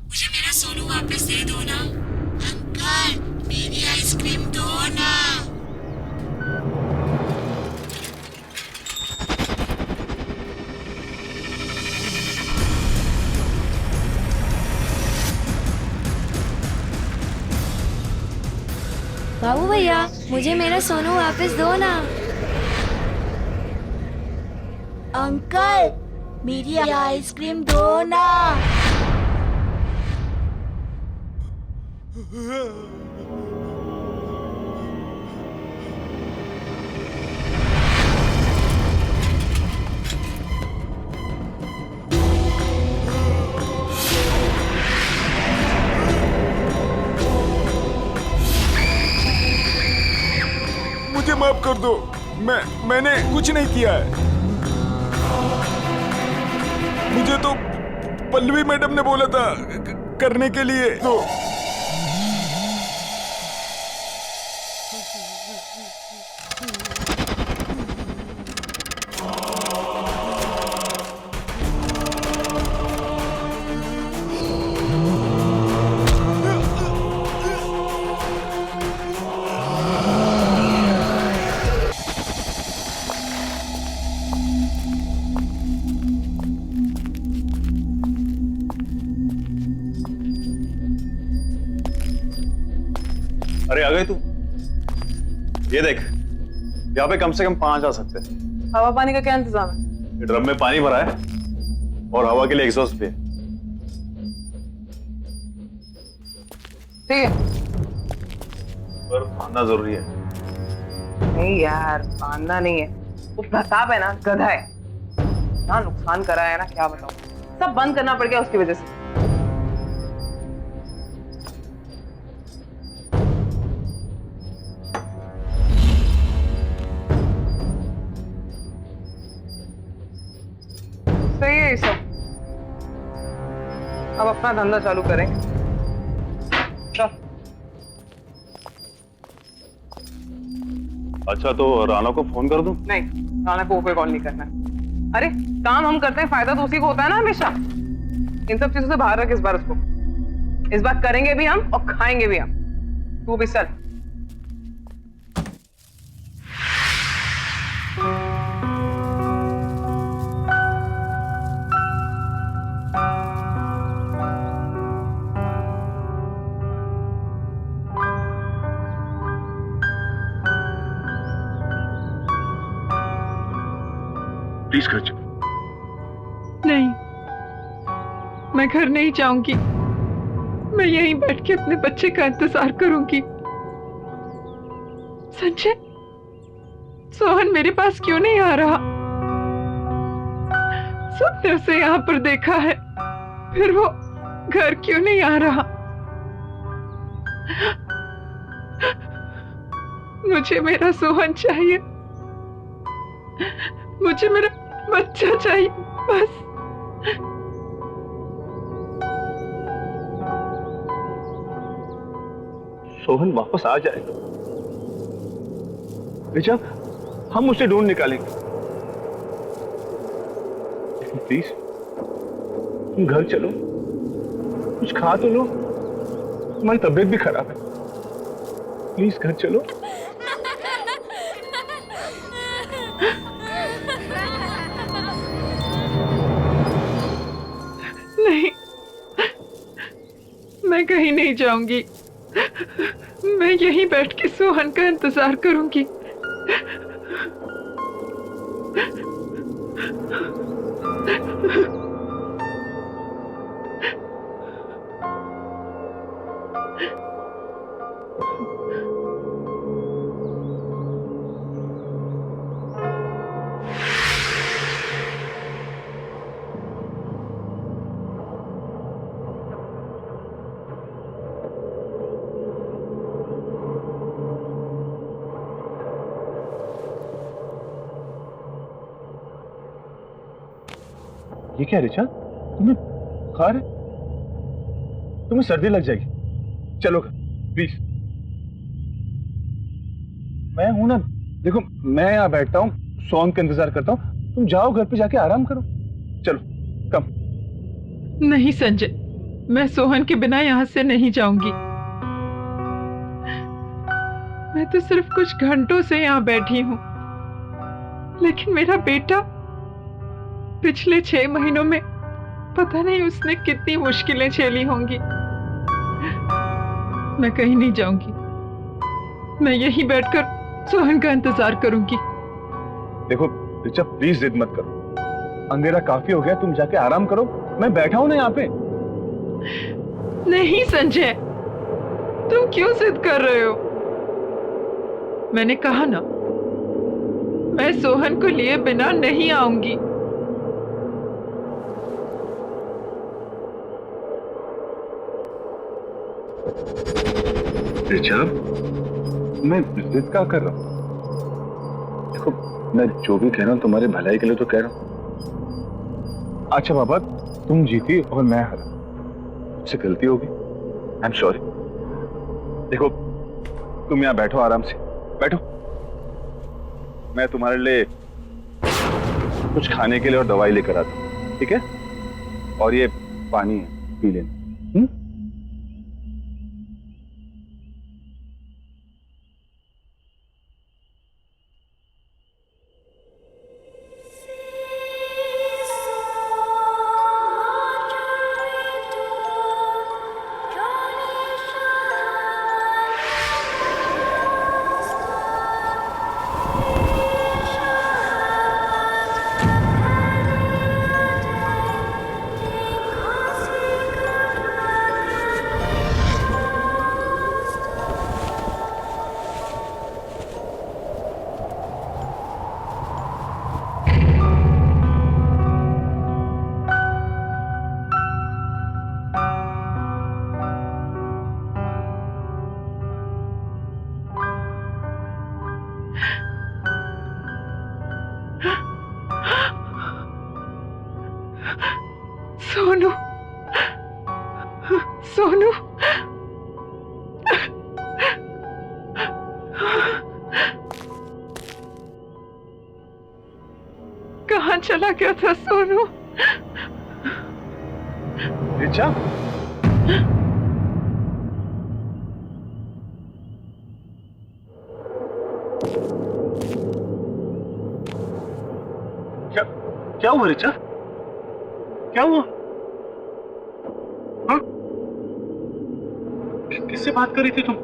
मुझे मेरा सोनू वापस दे दो ना। अंकल, मेरी आइसक्रीम दो ना। बाबू भैया, मुझे मेरा सोनू वापस दो ना। अंकल, मेरी आइसक्रीम दो ना। मुझे माफ कर दो। मैंने कुछ नहीं किया है। मुझे तो पल्लवी मैडम ने बोला था करने के लिए। तो अरे आ गए तू? ये देख, यहाँ पे कम से कम 5 आ सकते हैं। हवा पानी का क्या इंतजाम है? ये ड्रम में पानी भरा है और हवा के लिए एग्जॉस्ट भी है। ठीक है। पर मानना जरूरी है। नहीं यार, मानना नहीं है। वो प्रताप है ना, गधा है ना, नुकसान करा है ना, क्या बताऊं। सब बंद करना पड़ गया उसकी वजह से। सही है ये सब। अब अपना धंधा चालू करें। चल। अच्छा, तो राना को फोन कर दूं? नहीं, राना को कोई कॉल नहीं करना। अरे काम हम करते हैं, फायदा तो उसी को होता है ना हमेशा। इन सब चीजों से बाहर रख इस बार उसको। इस बार करेंगे भी हम और खाएंगे भी हम। तू भी चल। प्लीज घर चलो। नहीं, मैं घर नहीं जाऊंगी। मैं यहीं बैठ के अपने बच्चे का इंतजार करूंगी। संजय, सोहन मेरे पास क्यों नहीं आ रहा? सबने उसे यहाँ पर देखा है, फिर वो घर क्यों नहीं आ रहा? मुझे मेरा सोहन चाहिए, मुझे मेरा बच्चा चाहिए बस। सोहन वापस आ जाएगा ऋचा, हम उसे ढूंढ निकालेंगे। लेकिन प्लीज तुम घर चलो, कुछ खा तो लो, तुम्हारी तबीयत भी खराब है। प्लीज घर चलो। नहीं, मैं कहीं नहीं जाऊंगी। मैं यहीं बैठ के सोहन का इंतजार करूंगी। ये क्या ऋचा, तुम्हें बुखार है? तुम्हें सर्दी लग जाएगी। चलो प्लीज। मैं हूं ना, देखो मैं यहाँ बैठता हूँ, सोहन का इंतजार करता हूँ। तुम जाओ घर पे जाके आराम करो। चलो कम। नहीं संजय, मैं सोहन के बिना यहाँ से नहीं जाऊंगी। मैं तो सिर्फ कुछ घंटों से यहाँ बैठी हूँ, लेकिन मेरा बेटा पिछले 6 महीनों में पता नहीं उसने कितनी मुश्किलें झेली होंगी। मैं कहीं नहीं जाऊंगी। मैं यहीं बैठकर सोहन का इंतजार करूंगी। देखो ऋचा, प्लीज जिद मत करो। अंधेरा काफी हो गया, तुम जाके आराम करो। मैं बैठा हूं ना यहाँ पे। नहीं संजय, तुम क्यों जिद कर रहे हो? मैंने कहा ना, मैं सोहन को लिए बिना नहीं आऊंगी। ऋचा, मैं जिद क्या कर रहा हूं? देखो मैं जो भी कह रहा हूं तुम्हारे भलाई के लिए तो कह रहा हूं। अच्छा बाबा, तुम जीती और मैं हारा, मुझसे गलती होगी, आई एम सॉरी। देखो तुम यहाँ बैठो, आराम से बैठो। मैं तुम्हारे लिए कुछ खाने के लिए और दवाई लेकर आता हूं, ठीक है? और ये पानी है, पी लेना। सोनू, सोनू, कहाँ चला गया था सोनू? ऋचा, क्या हुआ रिचा? क्या हुआ? हाँ? किससे बात कर रही थी तुम?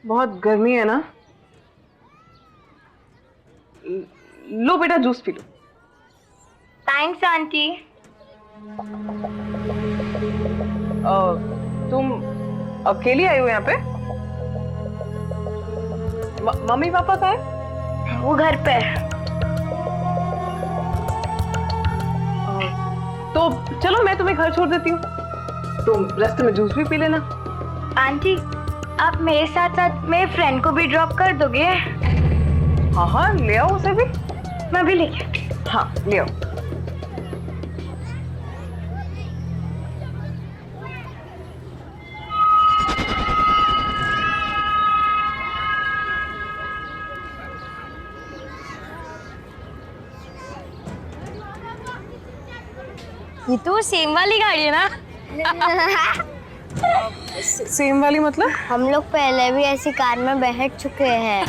बहुत गर्मी है ना? लो बेटा जूस पी लो। Thanks aunty. तुम अकेली आई हो यहाँ पे? मम्मी पापा कहाँ है? वो घर पे। तो चलो मैं तुम्हें घर छोड़ देती हूँ, तुम रास्ते में जूस भी पी लेना। आंटी आप मेरे साथ साथ मेरे फ्रेंड को भी ड्रॉप कर दोगे? हाँ हाँ ले आओ उसे भी। मैं भी लेके आती हूँ। हाँ ले आओ। ये तो सेम वाली गाड़ी है ना? सेम वाली मतलब? हम लोग पहले भी ऐसी कार में बैठ चुके हैं।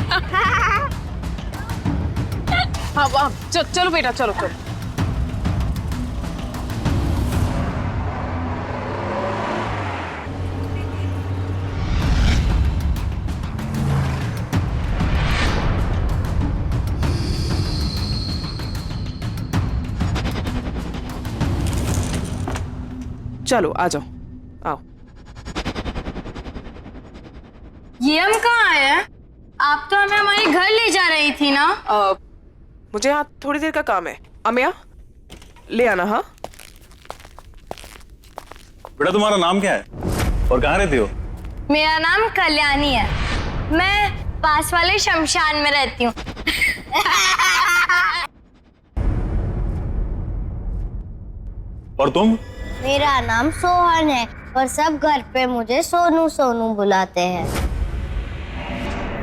हाँ चलो बेटा चलो चलो। चलो आ जाओ, आओ। ये हम कहाँ आए हैं? आप तो हमें हमारे घर ले जा रही थी ना? मुझे यहाँ थोड़ी देर का काम है। अमिया ले आना। हाँ बेटा तुम्हारा नाम क्या है और कहाँ रहती हो? मेरा नाम कल्याणी है, मैं पास वाले शमशान में रहती हूँ। और तुम? मेरा नाम सोहन है और सब घर पे मुझे सोनू सोनू बुलाते हैं।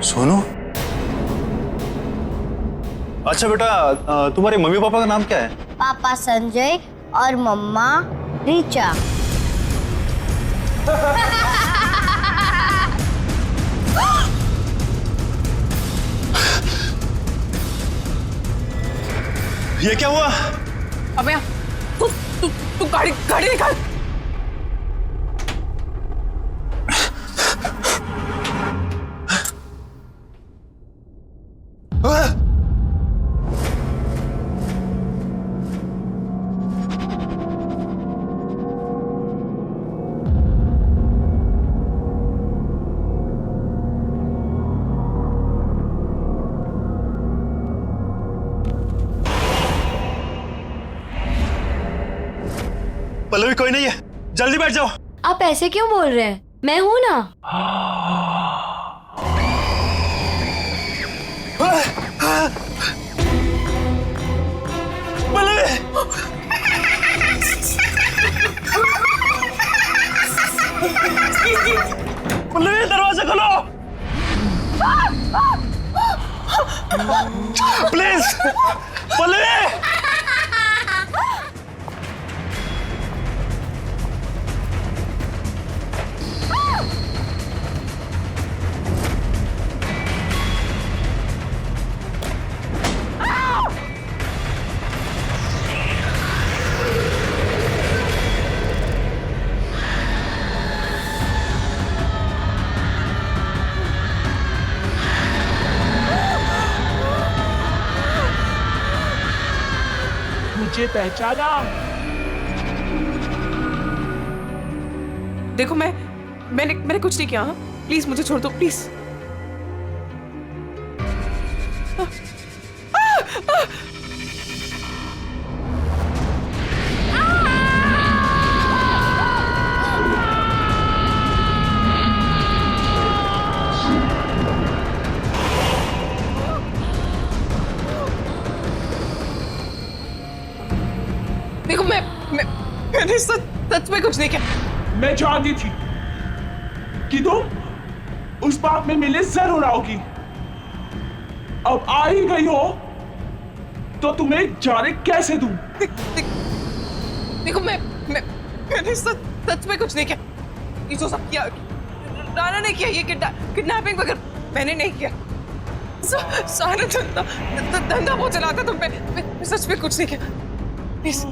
सोनू? अच्छा बेटा तुम्हारे मम्मी पापा का नाम क्या है? पापा संजय और मम्मा रीचा। ये क्या हुआ? अमिया तू गाड़ी निकाल। पल्लवी कोई नहीं है, जल्दी बैठ जाओ। आप ऐसे क्यों बोल रहे हैं? मैं हूं ना। पल्लवी! पल्लवी दरवाजा खोलो प्लीज। पल्लवी! मुझे पहचाना? देखो मैंने कुछ नहीं किया। हाँ? प्लीज मुझे छोड़ दो प्लीज। देखो मैंने सच में कुछ नहीं किया। मैं जानती थी कि तुम उस बात में मिले जरूर आओगी। अब आ ही गई हो तो तुम्हें जाने कैसे दूं? देखो मैंने सच में कुछ नहीं किया। ये जो सब किया राना ने किया, ये किडनैपिंग वगैरह मैंने नहीं किया। सारा धंधा वो चलाता तुम पे। मैं सच में कुछ नहीं किया। प्लीज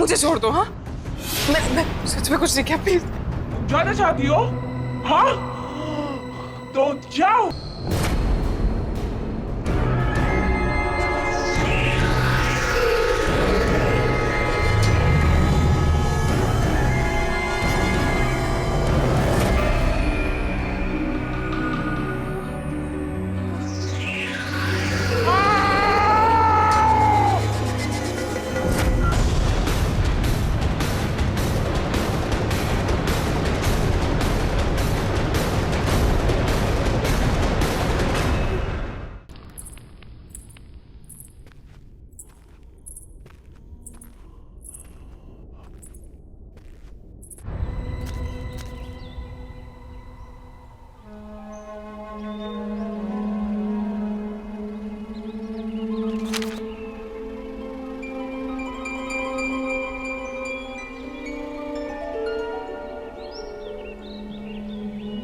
मुझे छोड़ दो। हाँ मैं सच में कुछ नहीं किया। प्लीज जाना चाहती हो? हाँ तो जाओ।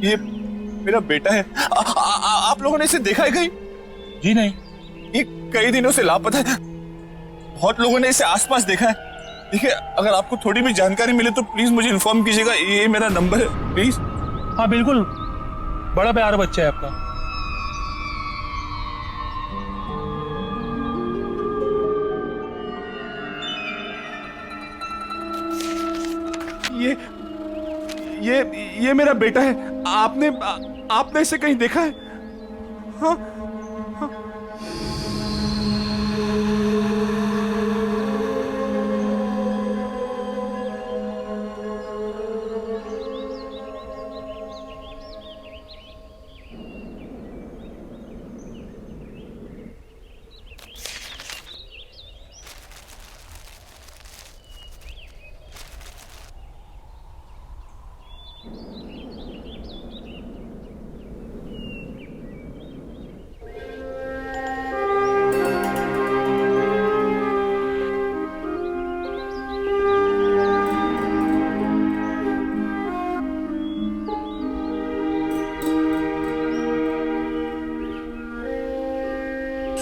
ये मेरा बेटा है। आप लोगों ने इसे देखा है कहीं? जी नहीं। ये कई दिनों से लापता है। बहुत लोगों ने इसे आसपास देखा है। देखिए, अगर आपको थोड़ी भी जानकारी मिले तो प्लीज मुझे इन्फॉर्म कीजिएगा। ये मेरा नंबर है, प्लीज। हाँ बिल्कुल, बड़ा प्यारा बच्चा है आपका। ये मेरा बेटा है। आपने इसे कहीं देखा है? हाँ? हाँ?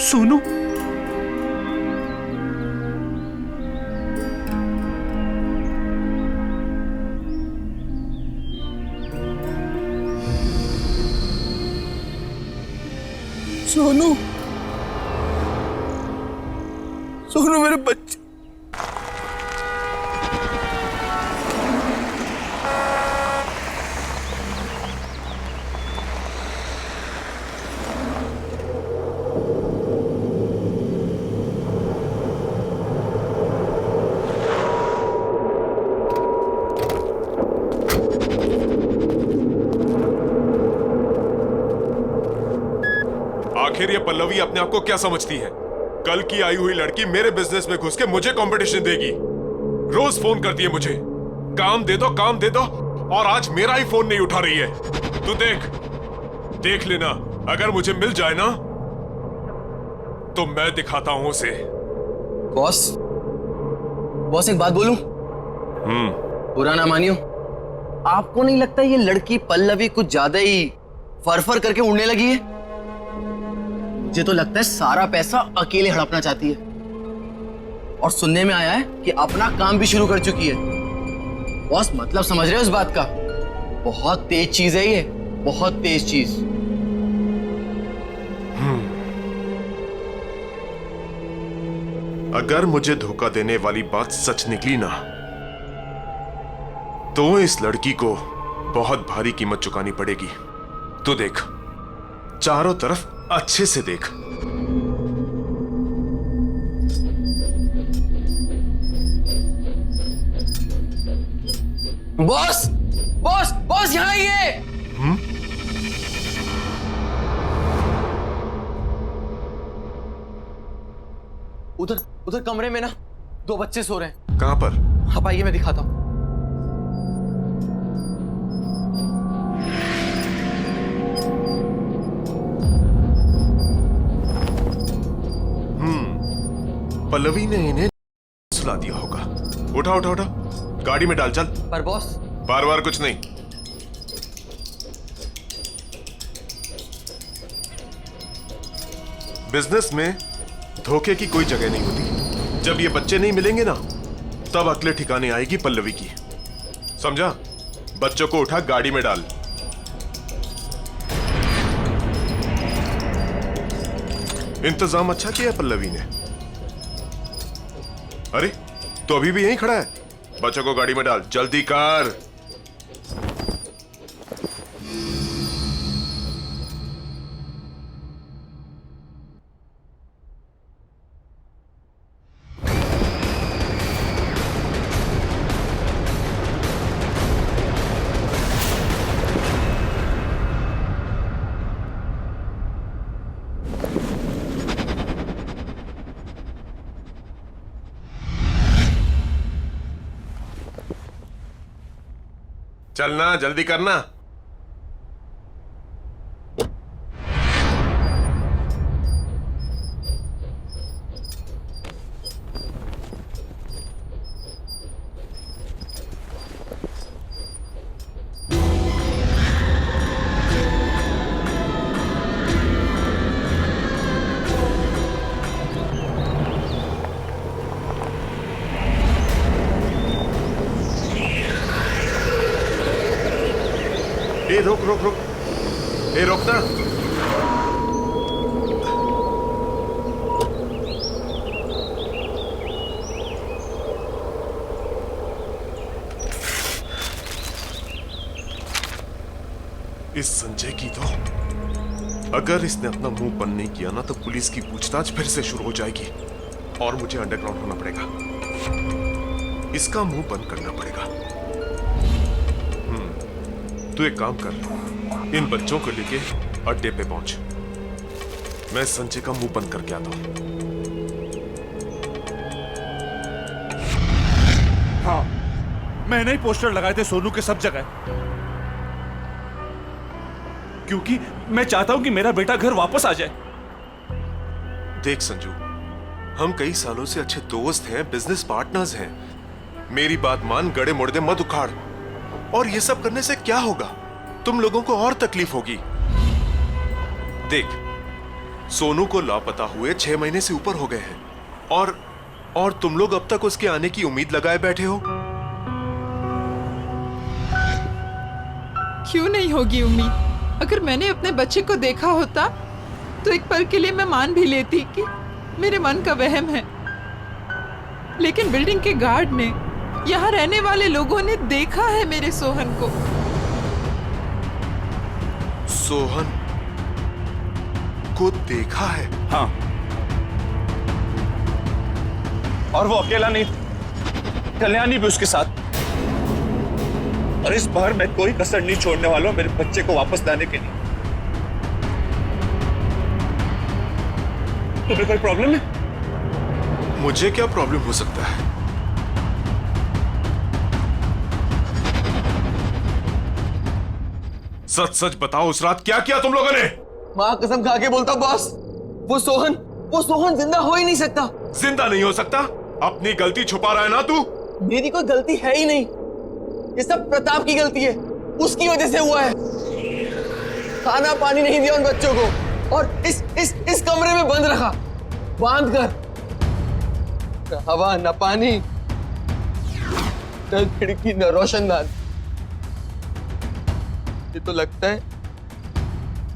सोनू, सोनू, सोनू मेरे बच्चे। आखिर ये पल्लवी अपने आप को क्या समझती है? कल की आई हुई लड़की मेरे बिजनेस में घुस के मुझे कंपटीशन देगी। रोज फोन करती है मुझे, काम दे दो काम दे दो, और आज मेरा ही फोन नहीं उठा रही है। तू देख लेना, अगर मुझे मिल जाए ना तो मैं दिखाता हूं उसे। बॉस एक बात बोलूं? बुरा ना मानियो, आपको नहीं लगता ये लड़की पल्लवी कुछ ज्यादा ही फर करके उड़ने लगी है? मुझे तो लगता है सारा पैसा अकेले हड़पना चाहती है, और सुनने में आया है कि अपना काम भी शुरू कर चुकी है। बॉस मतलब समझ रहे हो इस बात का? बहुत तेज चीज है ये, बहुत तेज चीज। अगर मुझे धोखा देने वाली बात सच निकली ना, तो इस लड़की को बहुत भारी कीमत चुकानी पड़ेगी। तू देख, चारों तरफ अच्छे से देख। बॉस बॉस बॉस, यहाँ आइए। उधर उधर कमरे में ना 2 बच्चे सो रहे हैं। कहां पर? आप आइए, मैं दिखाता हूं। पल्लवी ने इन्हें सुला दिया होगा। उठा उठा उठा, गाड़ी में डाल, चल। पर बॉस, बार बार कुछ नहीं। बिजनेस में धोखे की कोई जगह नहीं होती। जब ये बच्चे नहीं मिलेंगे ना, तब अगले ठिकाने आएगी पल्लवी की। समझा? बच्चों को उठा, गाड़ी में डाल। इंतजाम अच्छा किया पल्लवी ने। अरे, तो अभी भी यहीं खड़ा है? बच्चों को गाड़ी में डाल, जल्दी कर। चलना, जल्दी करना। ए, रोक रोक रोक। ए, रोकना। इस संजय की तो, अगर इसने अपना मुंह बंद नहीं किया ना, तो पुलिस की पूछताछ फिर से शुरू हो जाएगी और मुझे अंडरग्राउंड होना पड़ेगा। इसका मुंह बंद करना पड़ेगा। तू एक काम कर, इन बच्चों को लेके अड्डे पे पहुंच। मैं संजय का मुंह बंद करके आता हूं। हाँ, मैंने ही पोस्टर लगाए थे सोनू के सब जगह, क्योंकि मैं चाहता हूं कि मेरा बेटा घर वापस आ जाए। देख संजू, हम कई सालों से अच्छे दोस्त हैं, बिजनेस पार्टनर्स हैं। मेरी बात मान, गड़े मुड़दे मत उखाड़। और ये सब करने से क्या होगा? तुम लोगों को और तकलीफ होगी। देख, सोनू को लापता हुए 6 महीने से ऊपर हो गए हैं और तुम लोग अब तक उसके आने की उम्मीद लगाए बैठे हो। क्यों नहीं होगी उम्मीद? अगर मैंने अपने बच्चे को देखा होता तो एक पल के लिए मैं मान भी लेती कि मेरे मन का वहम है। लेकिन बिल्डिंग के गार्ड ने, यहाँ रहने वाले लोगों ने देखा है मेरे सोहन को। सोहन को देखा है? हाँ, और वो अकेला नहीं, कल्याणी भी उसके साथ। और इस बार मैं कोई कसर नहीं छोड़ने वाला हूं मेरे बच्चे को वापस लाने के लिए। तुम्हें कोई प्रॉब्लम है? मुझे क्या प्रॉब्लम हो सकता है? सच सच बताओ, उस रात क्या किया तुम लोगों ने? मां कसम खा के बोलता बॉस, वो सोहन जिंदा हो ही नहीं सकता। जिंदा नहीं हो सकता? अपनी गलती छुपा रहा है ना तू? मेरी कोई गलती है ही नहीं, ये सब प्रताप की गलती है। उसकी वजह से हुआ है। खाना पानी नहीं दिया उन बच्चों को और इस कमरे में बंद रखा, बांध कर। न हवा न पानी, न खिड़की न रोशनदान। ये तो लगता है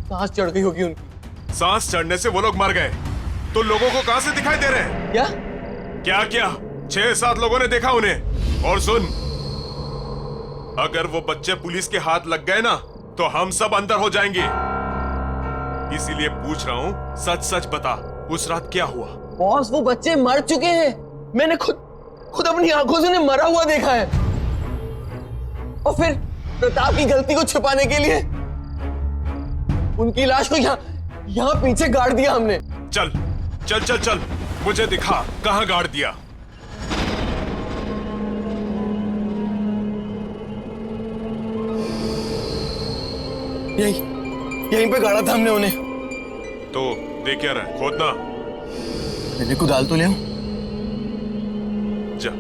सांस चढ़ गई होगी उनकी। सांस चढ़ने से वो लोग मर गए, तो लोगों को कहां से दिखाई दे रहे हैं? क्या क्या क्या? 6-7 लोगों ने देखा उन्हें। और सुन, अगर वो बच्चे पुलिस के हाथ लग गए ना तो हम सब अंदर हो जाएंगे। इसीलिए पूछ रहा हूँ, सच सच बता, उस रात क्या हुआ? बॉस, वो बच्चे मर चुके हैं। मैंने खुद अपनी आंखों से उन्हें मरा हुआ देखा है। और फिर प्रताप की गलती को छिपाने के लिए उनकी लाश को यहाँ पीछे गाड़ दिया हमने। चल चल चल चल, मुझे दिखा कहाँ गाड़ दिया। यहीं पे गाड़ा था हमने उन्हें। तो देख क्या रहा है, खोदना। मैंने कुदाल तो ले आऊं। जा।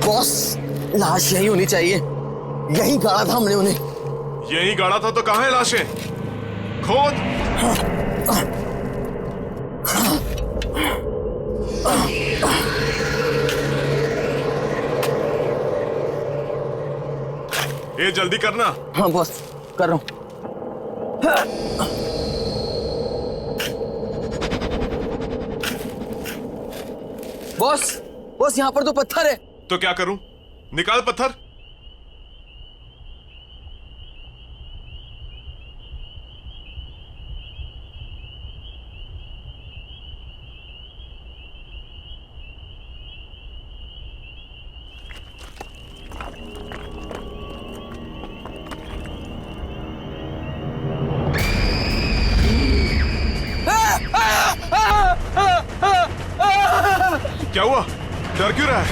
बॉस, लाश यही होनी चाहिए। यही गाड़ा था हमने उन्हें। यही गाड़ा था तो कहाँ है लाशें? खोद। ये जल्दी करना। हाँ बॉस, कर रहा हूं। बॉस यहाँ पर तो पत्थर है। तो क्या करूं? निकाल पत्थर। क्या हुआ? डर क्यों रहा है?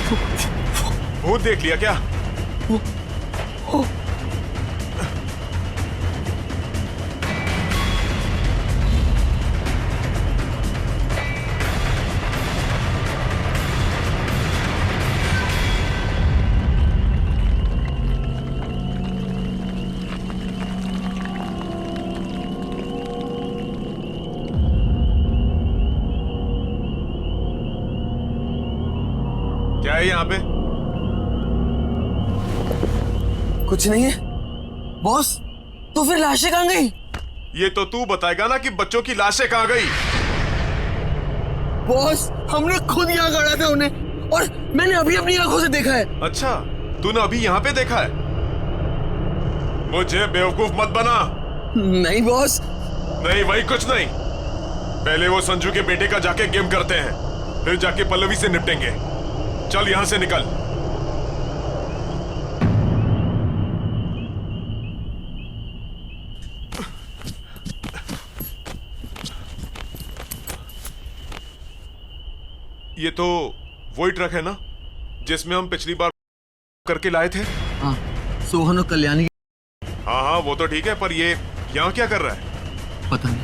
भूत देख लिया क्या? क्या है यहाँ पे? कुछ नहीं है बॉस। तो फिर लाशें कहाँ गई? ये तो तू बताएगा ना कि बच्चों की लाशें कहाँ गई। बॉस, हमने खुद यहाँ गाड़ा था उन्हें और मैंने अभी अपनी आंखों से देखा है। अच्छा, तूने अभी यहाँ पे देखा है? मुझे बेवकूफ मत बना। नहीं बॉस। नहीं, वही कुछ नहीं। पहले वो संजू के बेटे का जाके गेम करते हैं, फिर जाके पल्लवी से निपटेंगे। चल यहां से निकल। ये तो वही ट्रक है ना जिसमें हम पिछली बार करके लाए थे? हाँ, सोहन और कल्याणी। हाँ हाँ, वो तो ठीक है, पर ये यहाँ क्या कर रहा है? पता नहीं।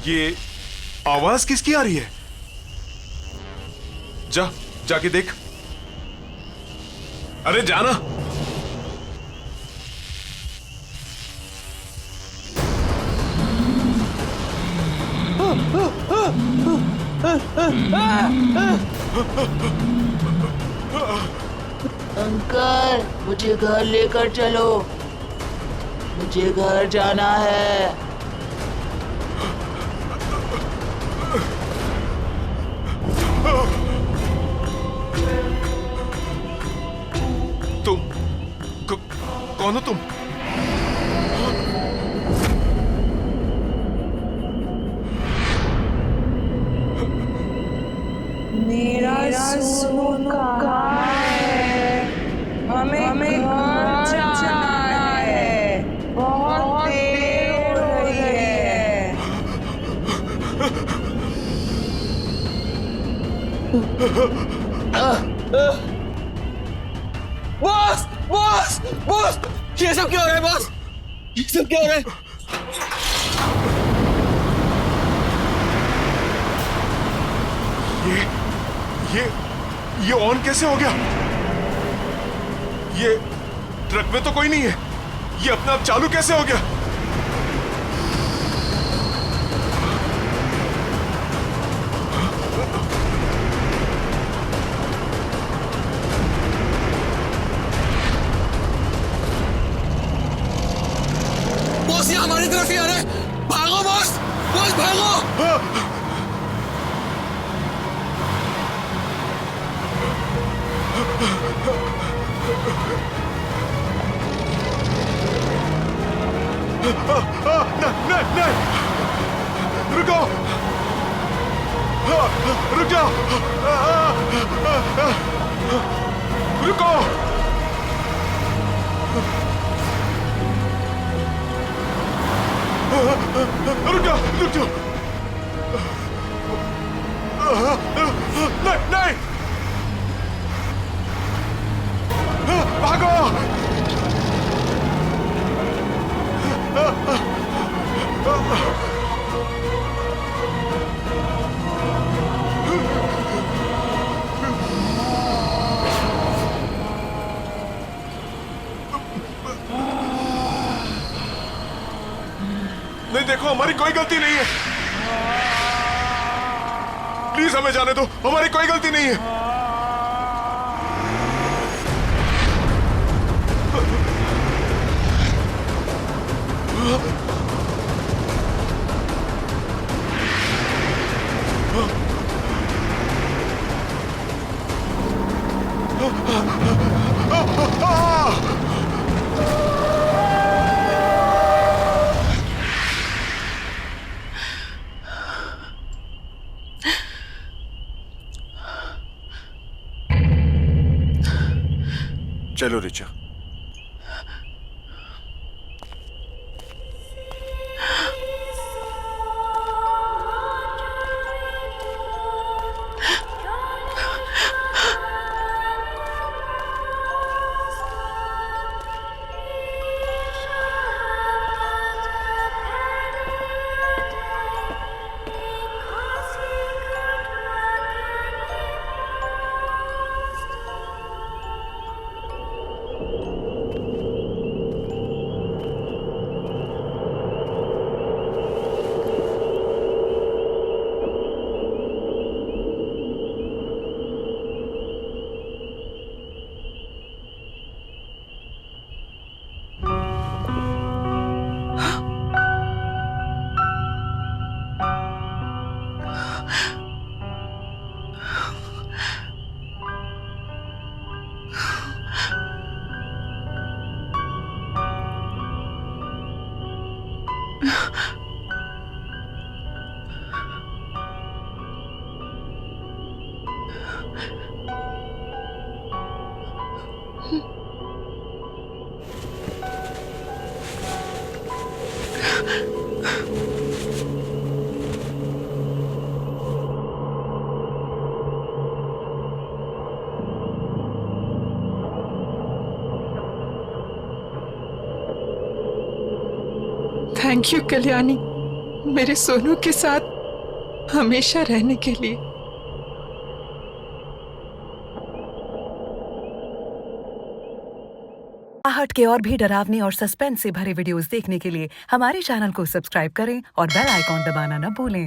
ये आवाज किसकी आ रही है? जाके देख। अरे जाना। अंकल, मुझे घर लेकर चलो, मुझे घर जाना है। तुम कौन हो तुम? मेरा सोनू कहाँ है? हमें घर जाना है। बहुत देर हो रही है। बॉस, बॉस, बॉस, ये सब क्या हो रहा है बॉस? ये सब क्या हो रहा है? ये ऑन कैसे हो गया? ये ट्रक में तो कोई नहीं है, ये अपने आप चालू कैसे हो गया? रुक जाओ, रुको, रुक जाओ, रुक जाओ, नहीं नहीं, भागो। नहीं देखो, हमारी कोई गलती नहीं है, प्लीज हमें जाने दो, हमारी कोई गलती नहीं है। चलो रिचा। थैंक यू कल्याणी, मेरे सोनू के साथ हमेशा रहने के लिए। आहट के और भी डरावनी और सस्पेंस से भरे वीडियोस देखने के लिए हमारे चैनल को सब्सक्राइब करें और बेल आइकॉन दबाना न भूलें।